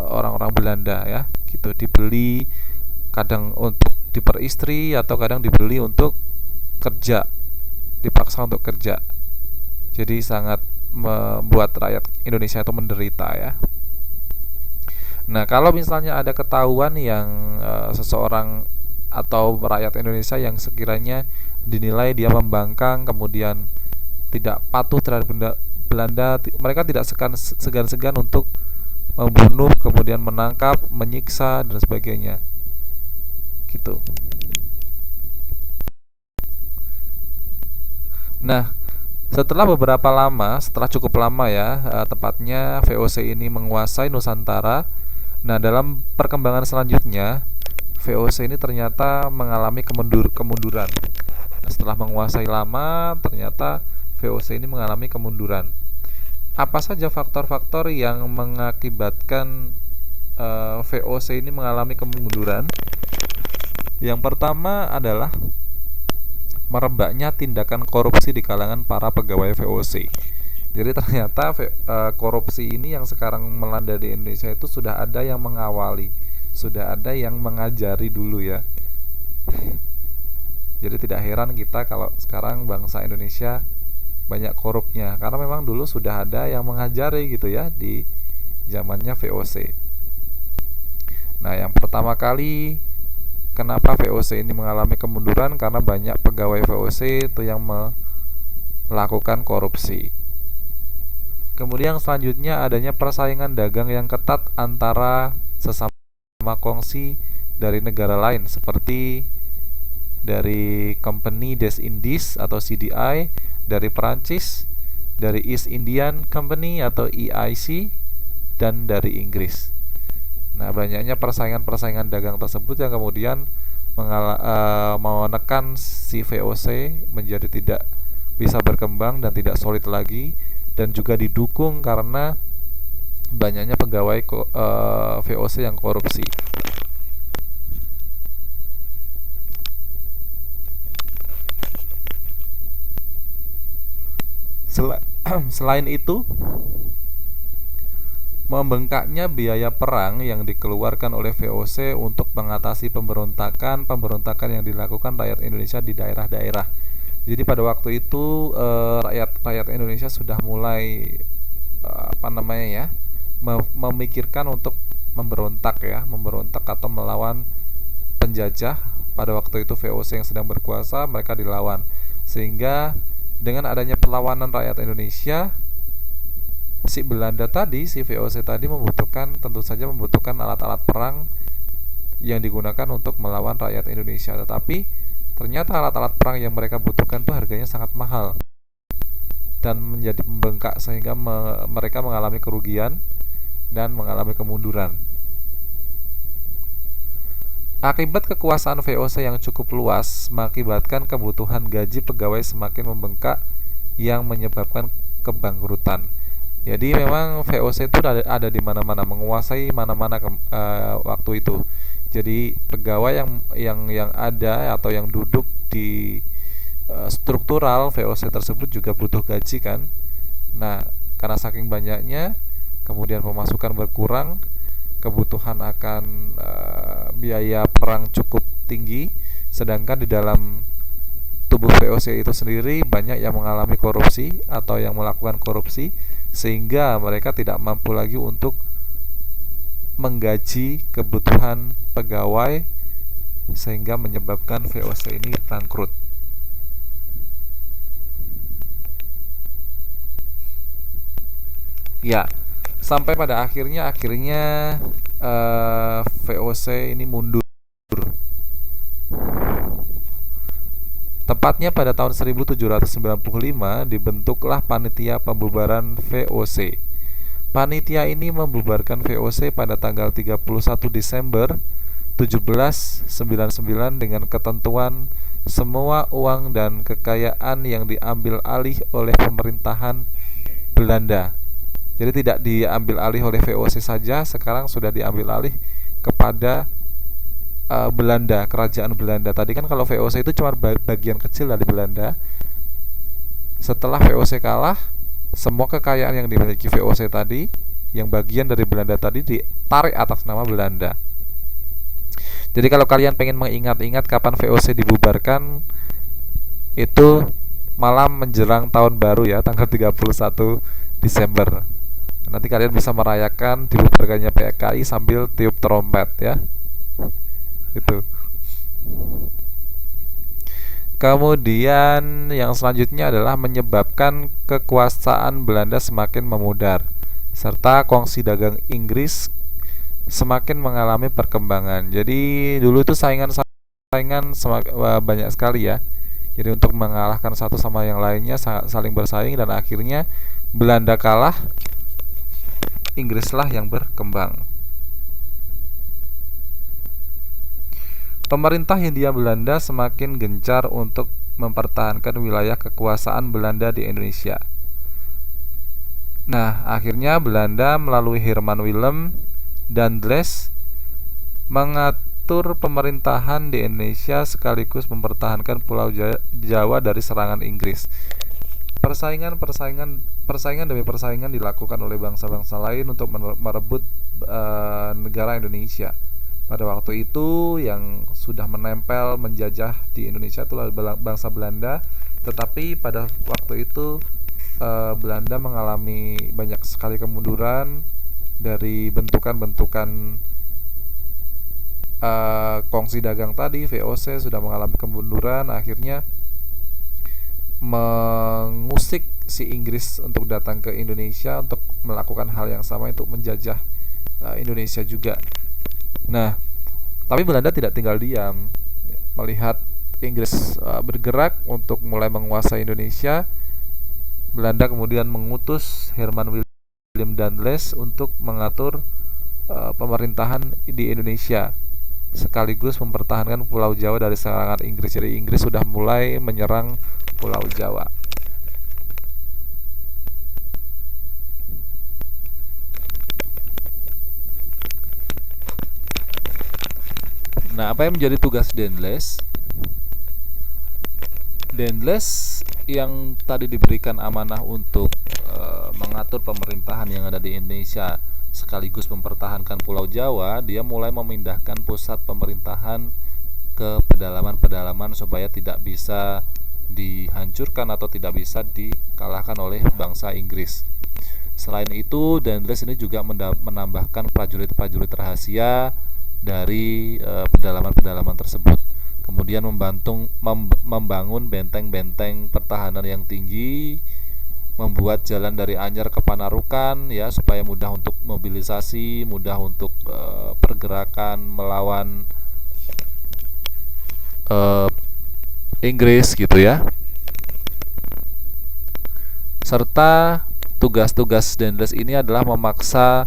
Speaker 1: orang-orang Belanda ya, gitu, dibeli kadang untuk diperistri atau kadang dibeli untuk kerja, dipaksa untuk kerja. Jadi sangat membuat rakyat Indonesia itu menderita ya. Nah, kalau misalnya ada ketahuan yang seseorang atau rakyat Indonesia yang sekiranya dinilai dia membangkang, kemudian tidak patuh terhadap Belanda, mereka tidak segan-segan untuk membunuh, kemudian menangkap, menyiksa dan sebagainya. Gitu. Nah, setelah cukup lama ya, tepatnya VOC ini menguasai Nusantara. Nah, dalam perkembangan selanjutnya, VOC ini ternyata mengalami kemunduran. Nah, setelah menguasai lama, ternyata VOC ini mengalami kemunduran. Apa saja faktor-faktor yang mengakibatkan VOC ini mengalami kemunduran? Yang pertama adalah merebaknya tindakan korupsi di kalangan para pegawai VOC. Jadi ternyata korupsi ini yang sekarang melanda di Indonesia itu sudah ada yang mengawali, sudah ada yang mengajari dulu ya. Jadi tidak heran kita kalau sekarang bangsa Indonesia banyak korupnya, karena memang dulu sudah ada yang mengajari gitu ya di zamannya VOC. Nah, yang pertama kali kenapa VOC ini mengalami kemunduran, karena banyak pegawai VOC itu yang melakukan korupsi. Kemudian selanjutnya adanya persaingan dagang yang ketat antara sesama kongsi dari negara lain seperti dari Company des Indes atau CDI dari Perancis, dari East Indian Company atau EIC, dan dari Inggris. Nah, banyaknya persaingan dagang tersebut yang kemudian menekan si VOC menjadi tidak bisa berkembang dan tidak solid lagi, dan juga didukung karena banyaknya pegawai VOC yang korupsi. Selain itu, membengkaknya biaya perang yang dikeluarkan oleh VOC untuk mengatasi pemberontakan yang dilakukan rakyat Indonesia di daerah-daerah. Jadi pada waktu itu rakyat Indonesia sudah mulai apa namanya ya, memikirkan untuk memberontak ya, memberontak atau melawan penjajah. Pada waktu itu VOC yang sedang berkuasa, mereka dilawan. Sehingga dengan adanya perlawanan rakyat Indonesia, si Belanda tadi, si VOC tadi tentu saja membutuhkan alat-alat perang yang digunakan untuk melawan rakyat Indonesia. Tetapi ternyata alat-alat perang yang mereka butuhkan itu harganya sangat mahal dan menjadi membengkak, sehingga mereka mengalami kerugian dan mengalami kemunduran. Akibat kekuasaan VOC yang cukup luas mengakibatkan kebutuhan gaji pegawai semakin membengkak yang menyebabkan kebangkrutan. Jadi memang VOC itu ada di mana-mana, menguasai mana-mana waktu itu. Jadi pegawai yang ada atau yang duduk di struktural VOC tersebut juga butuh gaji kan. Nah, karena saking banyaknya, kemudian pemasukan berkurang, kebutuhan akan biaya perang cukup tinggi, sedangkan di dalam tubuh VOC itu sendiri banyak yang mengalami korupsi atau yang melakukan korupsi, sehingga mereka tidak mampu lagi untuk menggaji kebutuhan pegawai, sehingga menyebabkan VOC ini bangkrut. Ya, sampai pada akhirnya VOC ini mundur. Tepatnya pada tahun 1795 dibentuklah panitia pembubaran VOC. Panitia ini membubarkan VOC pada tanggal 31 Desember 1799 dengan ketentuan semua uang dan kekayaan yang diambil alih oleh pemerintahan Belanda. Jadi tidak diambil alih oleh VOC saja, sekarang sudah diambil alih kepada Belanda, kerajaan Belanda. Tadi kan kalau VOC itu cuma bagian kecil dari Belanda. Setelah VOC kalah, semua kekayaan yang dimiliki VOC tadi, yang bagian dari Belanda tadi, ditarik atas nama Belanda. Jadi kalau kalian pengen mengingat-ingat kapan VOC dibubarkan, itu malam menjelang tahun baru ya, tanggal 31 Desember. Nanti kalian bisa merayakan dibubarkannya PKI sambil tiup trompet ya. Itu. Kemudian yang selanjutnya adalah menyebabkan kekuasaan Belanda semakin memudar, serta kongsi dagang Inggris semakin mengalami perkembangan. Jadi dulu itu saingan banyak sekali ya. Jadi untuk mengalahkan satu sama yang lainnya saling bersaing, dan akhirnya Belanda kalah, Inggrislah yang berkembang. Pemerintah Hindia Belanda semakin gencar untuk mempertahankan wilayah kekuasaan Belanda di Indonesia. Nah, akhirnya Belanda melalui Herman Willem Daendels mengatur pemerintahan di Indonesia sekaligus mempertahankan Pulau Jawa dari serangan Inggris. Persaingan demi persaingan dilakukan oleh bangsa-bangsa lain untuk merebut negara Indonesia. Pada waktu itu yang sudah menempel menjajah di Indonesia itulah bangsa Belanda. Tetapi pada waktu itu Belanda mengalami banyak sekali kemunduran dari bentukan-bentukan kongsi dagang tadi. VOC sudah mengalami kemunduran, akhirnya mengusik si Inggris untuk datang ke Indonesia untuk melakukan hal yang sama, untuk menjajah Indonesia juga. Nah, tapi Belanda tidak tinggal diam. Melihat Inggris bergerak untuk mulai menguasai Indonesia, Belanda kemudian mengutus Herman Willem Daendels untuk mengatur pemerintahan di Indonesia, sekaligus mempertahankan Pulau Jawa dari serangan Inggris. Jadi Inggris sudah mulai menyerang Pulau Jawa. Nah, apa yang menjadi tugas Daendels? Daendels yang tadi diberikan amanah untuk mengatur pemerintahan yang ada di Indonesia sekaligus mempertahankan Pulau Jawa, dia mulai memindahkan pusat pemerintahan ke pedalaman-pedalaman supaya tidak bisa dihancurkan atau tidak bisa dikalahkan oleh bangsa Inggris. Selain itu, Daendels ini juga menambahkan prajurit-prajurit rahasia dari pedalaman-pedalaman tersebut. Kemudian membangun benteng-benteng pertahanan yang tinggi, membuat jalan dari Anyar ke Panarukan ya supaya mudah untuk mobilisasi, mudah untuk pergerakan melawan uh, Inggris gitu ya. Serta tugas-tugas Daendels ini adalah memaksa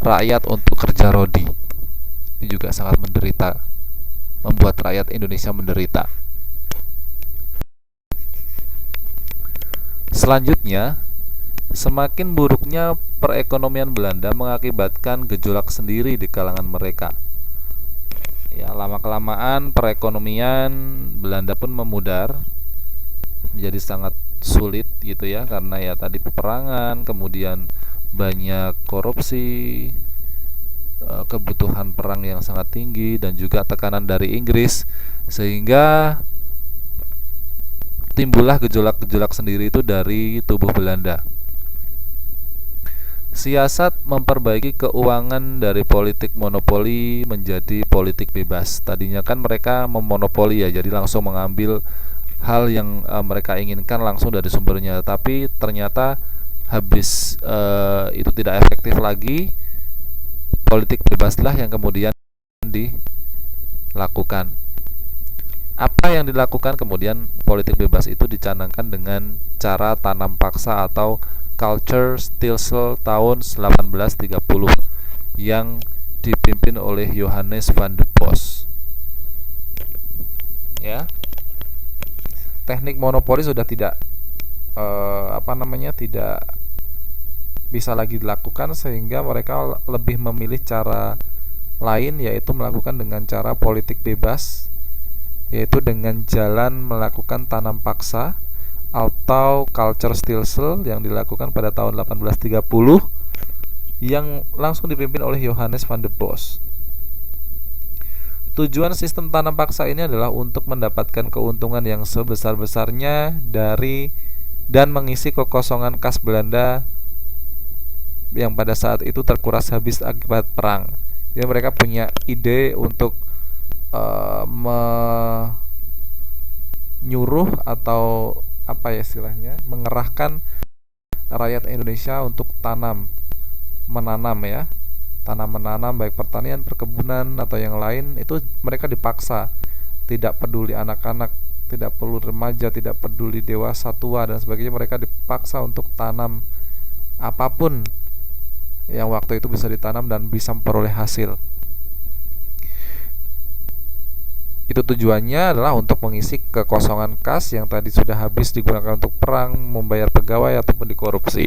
Speaker 1: rakyat untuk kerja rodi. Ini juga sangat menderita, membuat rakyat Indonesia menderita. Selanjutnya, semakin buruknya perekonomian Belanda mengakibatkan gejolak sendiri di kalangan mereka. Ya, lama-kelamaan perekonomian Belanda pun memudar, menjadi sangat sulit gitu ya, karena ya tadi peperangan, kemudian banyak korupsi, kebutuhan perang yang sangat tinggi, dan juga tekanan dari Inggris, sehingga timbullah gejolak-gejolak sendiri itu dari tubuh Belanda. Siasat memperbaiki keuangan dari politik monopoli menjadi politik bebas. Tadinya kan mereka memonopoli ya, jadi langsung mengambil hal yang mereka inginkan langsung dari sumbernya. Tapi ternyata habis itu tidak efektif lagi, politik bebaslah yang kemudian dilakukan. Apa yang dilakukan kemudian? Politik bebas itu dicanangkan dengan cara tanam paksa atau Culture Stelsel tahun 1830 yang dipimpin oleh Johannes van de Bos. Ya, teknik monopoli sudah tidak tidak bisa lagi dilakukan, sehingga mereka lebih memilih cara lain, yaitu melakukan dengan cara politik bebas, yaitu dengan jalan melakukan tanam paksa atau Culture Stelsel yang dilakukan pada tahun 1830 yang langsung dipimpin oleh Johannes van de Bos. Tujuan sistem tanam paksa ini adalah untuk mendapatkan keuntungan yang sebesar-besarnya dari dan mengisi kekosongan kas Belanda yang pada saat itu terkuras habis akibat perang. Jadi mereka punya ide untuk menyuruh atau apa ya istilahnya, mengerahkan rakyat Indonesia untuk menanam ya, menanam baik pertanian, perkebunan atau yang lain. Itu mereka dipaksa, tidak peduli anak-anak, tidak perlu remaja, tidak peduli dewasa, tua dan sebagainya, mereka dipaksa untuk tanam apapun yang waktu itu bisa ditanam dan bisa memperoleh hasil. Itu tujuannya adalah untuk mengisi kekosongan kas yang tadi sudah habis digunakan untuk perang, membayar pegawai ataupun dikorupsi.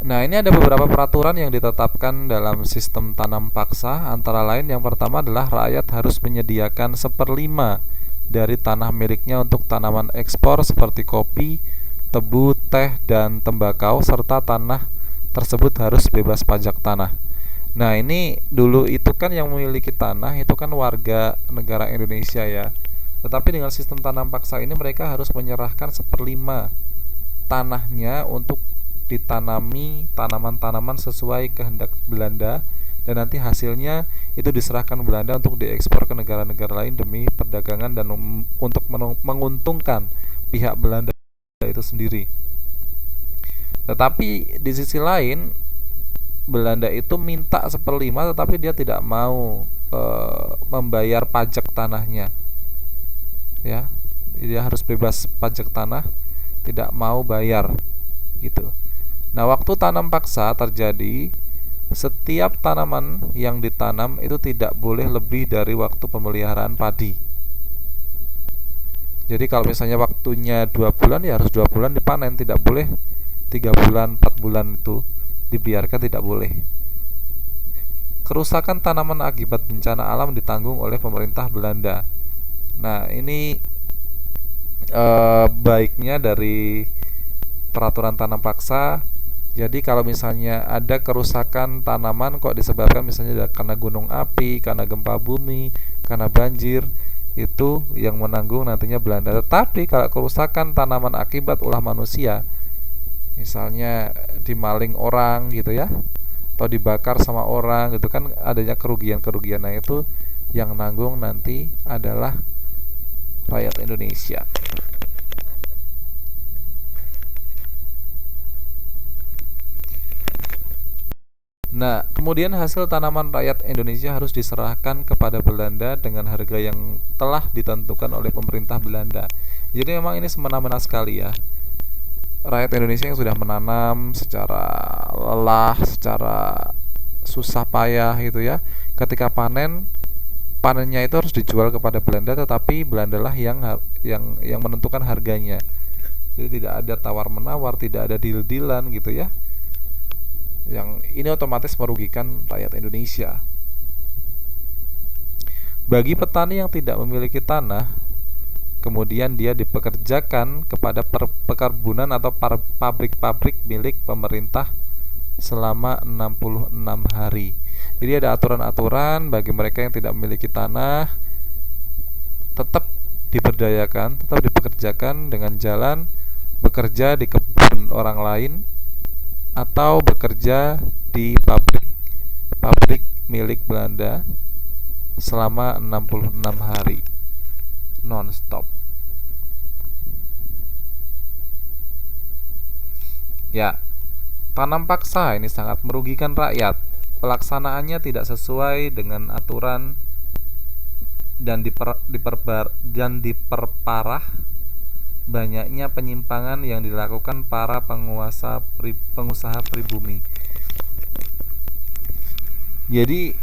Speaker 1: Nah, ini ada beberapa peraturan yang ditetapkan dalam sistem tanam paksa. Antara lain, yang pertama adalah rakyat harus menyediakan 1/5 dari tanah miliknya untuk tanaman ekspor seperti kopi, tebu, teh, dan tembakau, serta tanah tersebut harus bebas pajak tanah. Nah, ini dulu itu kan yang memiliki tanah itu kan warga negara Indonesia ya. Tetapi dengan sistem tanam paksa ini mereka harus menyerahkan 1/5 tanahnya untuk ditanami tanaman-tanaman sesuai kehendak Belanda, dan nanti hasilnya itu diserahkan Belanda untuk diekspor ke negara-negara lain demi perdagangan dan untuk menguntungkan pihak Belanda itu sendiri. Tetapi di sisi lain, Belanda itu minta 1/5 tetapi dia tidak mau membayar pajak tanahnya. Ya, dia harus bebas pajak tanah, tidak mau bayar gitu. Nah, waktu tanam paksa terjadi, setiap tanaman yang ditanam itu tidak boleh lebih dari waktu pemeliharaan padi. Jadi kalau misalnya waktunya 2 bulan, ya harus 2 bulan dipanen, tidak boleh 3 bulan, 4 bulan itu dibiarkan, tidak boleh. Kerusakan tanaman akibat bencana alam ditanggung oleh pemerintah Belanda. Nah, ini baiknya dari peraturan tanam paksa. Jadi kalau misalnya ada kerusakan tanaman kok disebabkan misalnya karena gunung api, karena gempa bumi, karena banjir, itu yang menanggung nantinya Belanda. Tetapi kalau kerusakan tanaman akibat ulah manusia, misalnya dimaling orang gitu ya, atau dibakar sama orang gitu kan, adanya kerugian-kerugian, nah itu yang nanggung nanti adalah rakyat Indonesia. Nah, kemudian hasil tanaman rakyat Indonesia harus diserahkan kepada Belanda dengan harga yang telah ditentukan oleh pemerintah Belanda. Jadi memang ini semena-mena sekali ya. Rakyat Indonesia yang sudah menanam secara lelah, secara susah payah gitu ya. Ketika panennya itu harus dijual kepada Belanda, tetapi Belanda lah yang menentukan harganya. Jadi tidak ada tawar-menawar, tidak ada deal-dealan gitu ya. Yang ini otomatis merugikan rakyat Indonesia. Bagi petani yang tidak memiliki tanah, kemudian dia dipekerjakan kepada perkebunan atau pabrik-pabrik milik pemerintah selama 66 hari. Jadi ada aturan-aturan bagi mereka yang tidak memiliki tanah, tetap diberdayakan, tetap dipekerjakan dengan jalan bekerja di kebun orang lain atau bekerja di pabrik milik Belanda selama 66 hari non-stop. Ya, tanam paksa ini sangat merugikan rakyat. Pelaksanaannya tidak sesuai dengan aturan dan diperparah banyaknya penyimpangan yang dilakukan para pengusaha pribumi. Jadi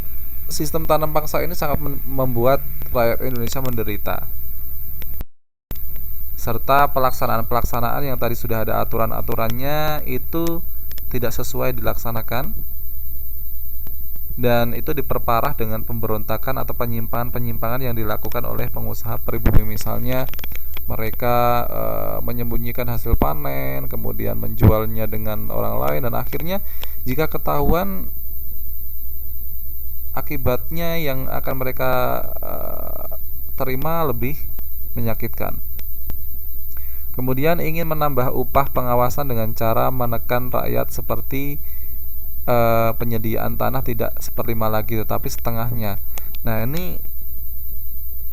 Speaker 1: sistem tanam paksa ini sangat membuat rakyat Indonesia menderita. Serta pelaksanaan yang tadi sudah ada aturan-aturannya itu tidak sesuai dilaksanakan, dan itu diperparah dengan pemberontakan atau penyimpangan-penyimpangan yang dilakukan oleh pengusaha pribumi. Misalnya mereka menyembunyikan hasil panen, kemudian menjualnya dengan orang lain, dan akhirnya jika ketahuan, akibatnya yang akan mereka terima lebih menyakitkan. Kemudian ingin menambah upah pengawasan dengan cara menekan rakyat seperti penyediaan tanah tidak seperlima lagi tetapi setengahnya. Nah, ini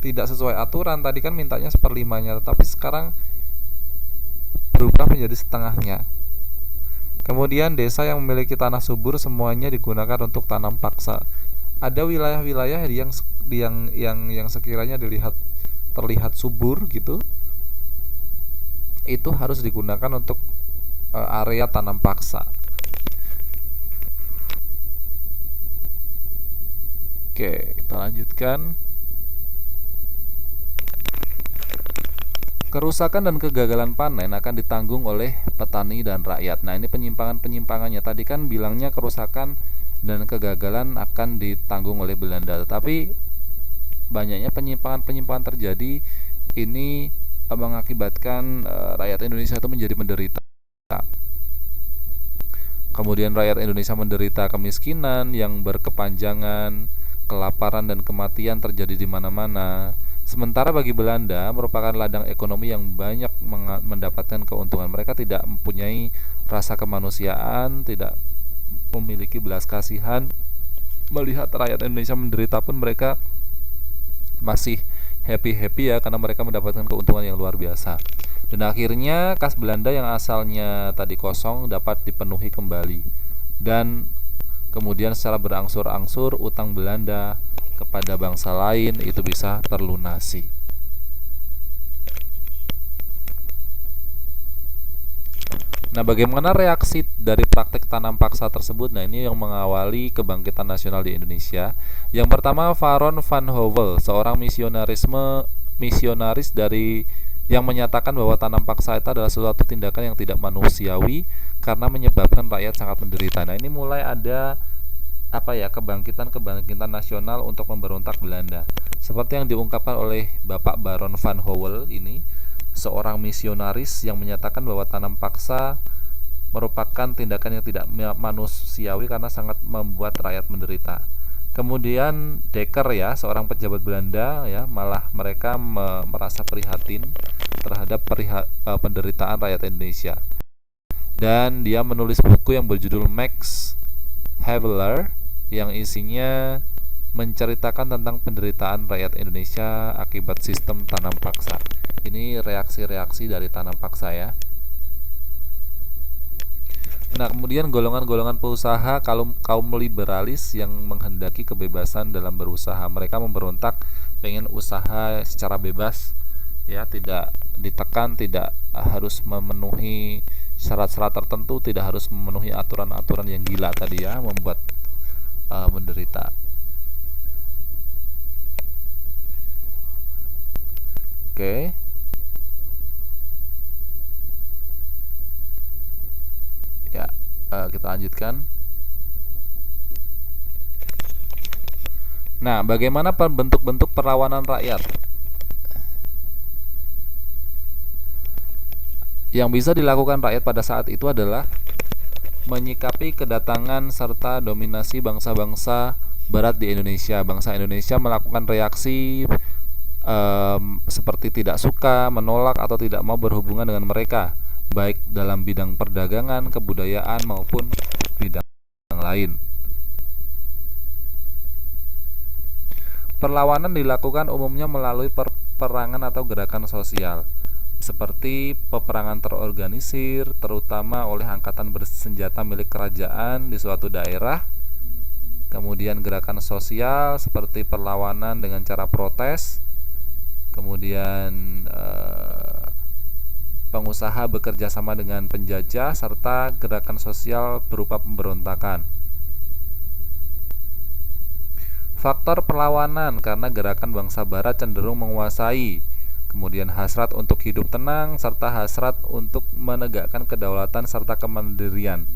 Speaker 1: tidak sesuai aturan. Tadi kan mintanya seperlimanya, tetapi sekarang berubah menjadi setengahnya. Kemudian desa yang memiliki tanah subur semuanya digunakan untuk tanam paksa. Ada wilayah-wilayah yang sekiranya terlihat subur gitu, itu harus digunakan untuk area tanam paksa. Oke, kita lanjutkan. Kerusakan dan kegagalan panen akan ditanggung oleh petani dan rakyat. Nah, ini penyimpangannya. Tadi kan bilangnya kerusakan dan kegagalan akan ditanggung oleh Belanda, tetapi banyaknya penyimpangan terjadi. Ini mengakibatkan rakyat Indonesia itu menjadi menderita. Kemudian rakyat Indonesia menderita kemiskinan yang berkepanjangan, kelaparan dan kematian terjadi di mana-mana. Sementara bagi Belanda merupakan ladang ekonomi yang banyak mendapatkan keuntungan. Mereka tidak mempunyai rasa kemanusiaan, tidak memiliki belas kasihan. Melihat rakyat Indonesia menderita pun mereka masih happy ya, karena mereka mendapatkan keuntungan yang luar biasa. Dan akhirnya kas Belanda yang asalnya tadi kosong dapat dipenuhi kembali, dan kemudian secara berangsur-angsur utang Belanda kepada bangsa lain itu bisa terlunasi. Nah, bagaimana reaksi dari praktek tanam paksa tersebut? Nah, ini yang mengawali kebangkitan nasional di Indonesia. Yang pertama, Baron van Howell, seorang misionaris dari yang menyatakan bahwa tanam paksa itu adalah suatu tindakan yang tidak manusiawi karena menyebabkan rakyat sangat menderita. Nah, ini mulai ada kebangkitan nasional untuk memberontak Belanda. Seperti yang diungkapkan oleh Bapak Baron van Howell ini, seorang misionaris yang menyatakan bahwa tanam paksa merupakan tindakan yang tidak manusiawi karena sangat membuat rakyat menderita. Kemudian Dekker ya, seorang pejabat Belanda ya, malah mereka merasa prihatin terhadap penderitaan rakyat Indonesia. Dan dia menulis buku yang berjudul Max Havelaar yang isinya menceritakan tentang penderitaan rakyat Indonesia akibat sistem tanam paksa. Ini reaksi-reaksi dari tanam paksa ya. Nah, kemudian golongan-golongan pengusaha kaum liberalis yang menghendaki kebebasan dalam berusaha. Mereka memberontak, pengen usaha secara bebas, ya, tidak ditekan, tidak harus memenuhi syarat-syarat tertentu, tidak harus memenuhi aturan-aturan yang gila tadi ya, membuat menderita. Oke. Ya, kita lanjutkan. Nah, bagaimana bentuk-bentuk perlawanan rakyat? Yang bisa dilakukan rakyat pada saat itu adalah menyikapi kedatangan serta dominasi bangsa-bangsa barat di Indonesia. Bangsa Indonesia melakukan reaksi seperti tidak suka, menolak, atau tidak mau berhubungan dengan mereka, baik dalam bidang perdagangan, kebudayaan, maupun bidang lain. Perlawanan dilakukan umumnya melalui peperangan atau gerakan sosial, seperti peperangan terorganisir, terutama oleh angkatan bersenjata milik kerajaan di suatu daerah. Kemudian gerakan sosial seperti perlawanan dengan cara protes. Kemudian pengusaha bekerja sama dengan penjajah, serta gerakan sosial berupa pemberontakan. Faktor perlawanan karena gerakan bangsa barat cenderung menguasai, kemudian hasrat untuk hidup tenang, serta hasrat untuk menegakkan kedaulatan serta kemandirian.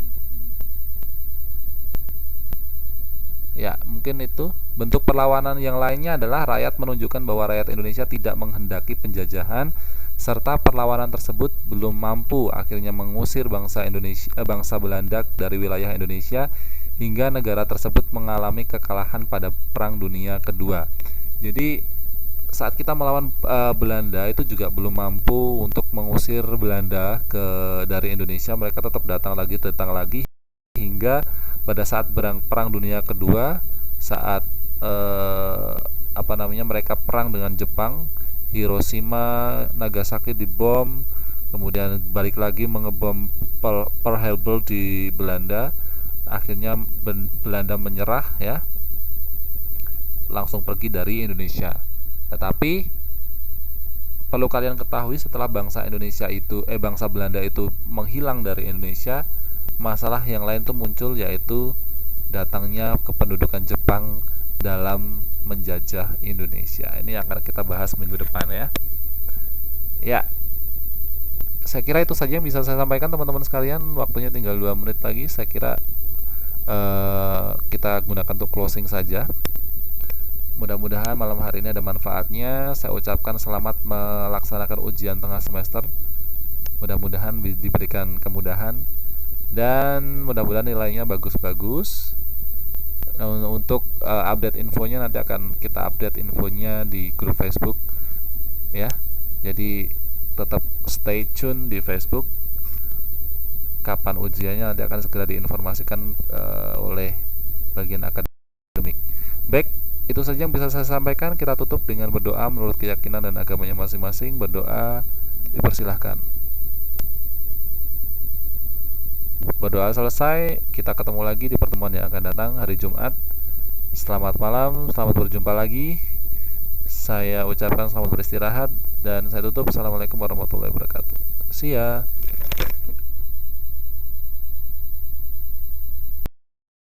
Speaker 1: Ya, mungkin itu. Bentuk perlawanan yang lainnya adalah rakyat menunjukkan bahwa rakyat Indonesia tidak menghendaki penjajahan, serta perlawanan tersebut belum mampu akhirnya mengusir bangsa Belanda dari wilayah Indonesia, hingga negara tersebut mengalami kekalahan pada Perang Dunia Kedua. Jadi saat kita melawan Belanda itu juga belum mampu untuk mengusir Belanda dari Indonesia. Mereka tetap datang lagi hingga pada saat Perang Dunia Kedua, saat mereka perang dengan Jepang, Hiroshima, Nagasaki dibom, kemudian balik lagi mengebom Pearl Harbor di Belanda. Akhirnya Belanda menyerah ya, langsung pergi dari Indonesia. Tetapi perlu kalian ketahui, setelah bangsa Belanda itu menghilang dari Indonesia, masalah yang lain tuh muncul, yaitu datangnya kependudukan Jepang dalam menjajah Indonesia. Ini akan kita bahas minggu depan ya. Ya, saya kira itu saja yang bisa saya sampaikan teman-teman sekalian. Waktunya tinggal 2 menit lagi. Saya kira kita gunakan untuk closing saja. Mudah-mudahan malam hari ini ada manfaatnya. Saya ucapkan selamat melaksanakan ujian tengah semester. Mudah-mudahan diberikan kemudahan, dan mudah-mudahan nilainya bagus-bagus. Nah, untuk update infonya nanti akan kita update infonya di grup Facebook ya. Jadi tetap stay tune di Facebook. Kapan ujiannya nanti akan segera diinformasikan oleh bagian akademik. Baik, itu saja yang bisa saya sampaikan. Kita tutup dengan berdoa menurut keyakinan dan agamanya masing-masing. Berdoa dipersilahkan. Berdoa selesai, kita ketemu lagi di pertemuan yang akan datang hari Jumat. Selamat malam, selamat berjumpa lagi. Saya ucapkan selamat beristirahat, dan saya tutup. Assalamualaikum warahmatullahi wabarakatuh. See ya.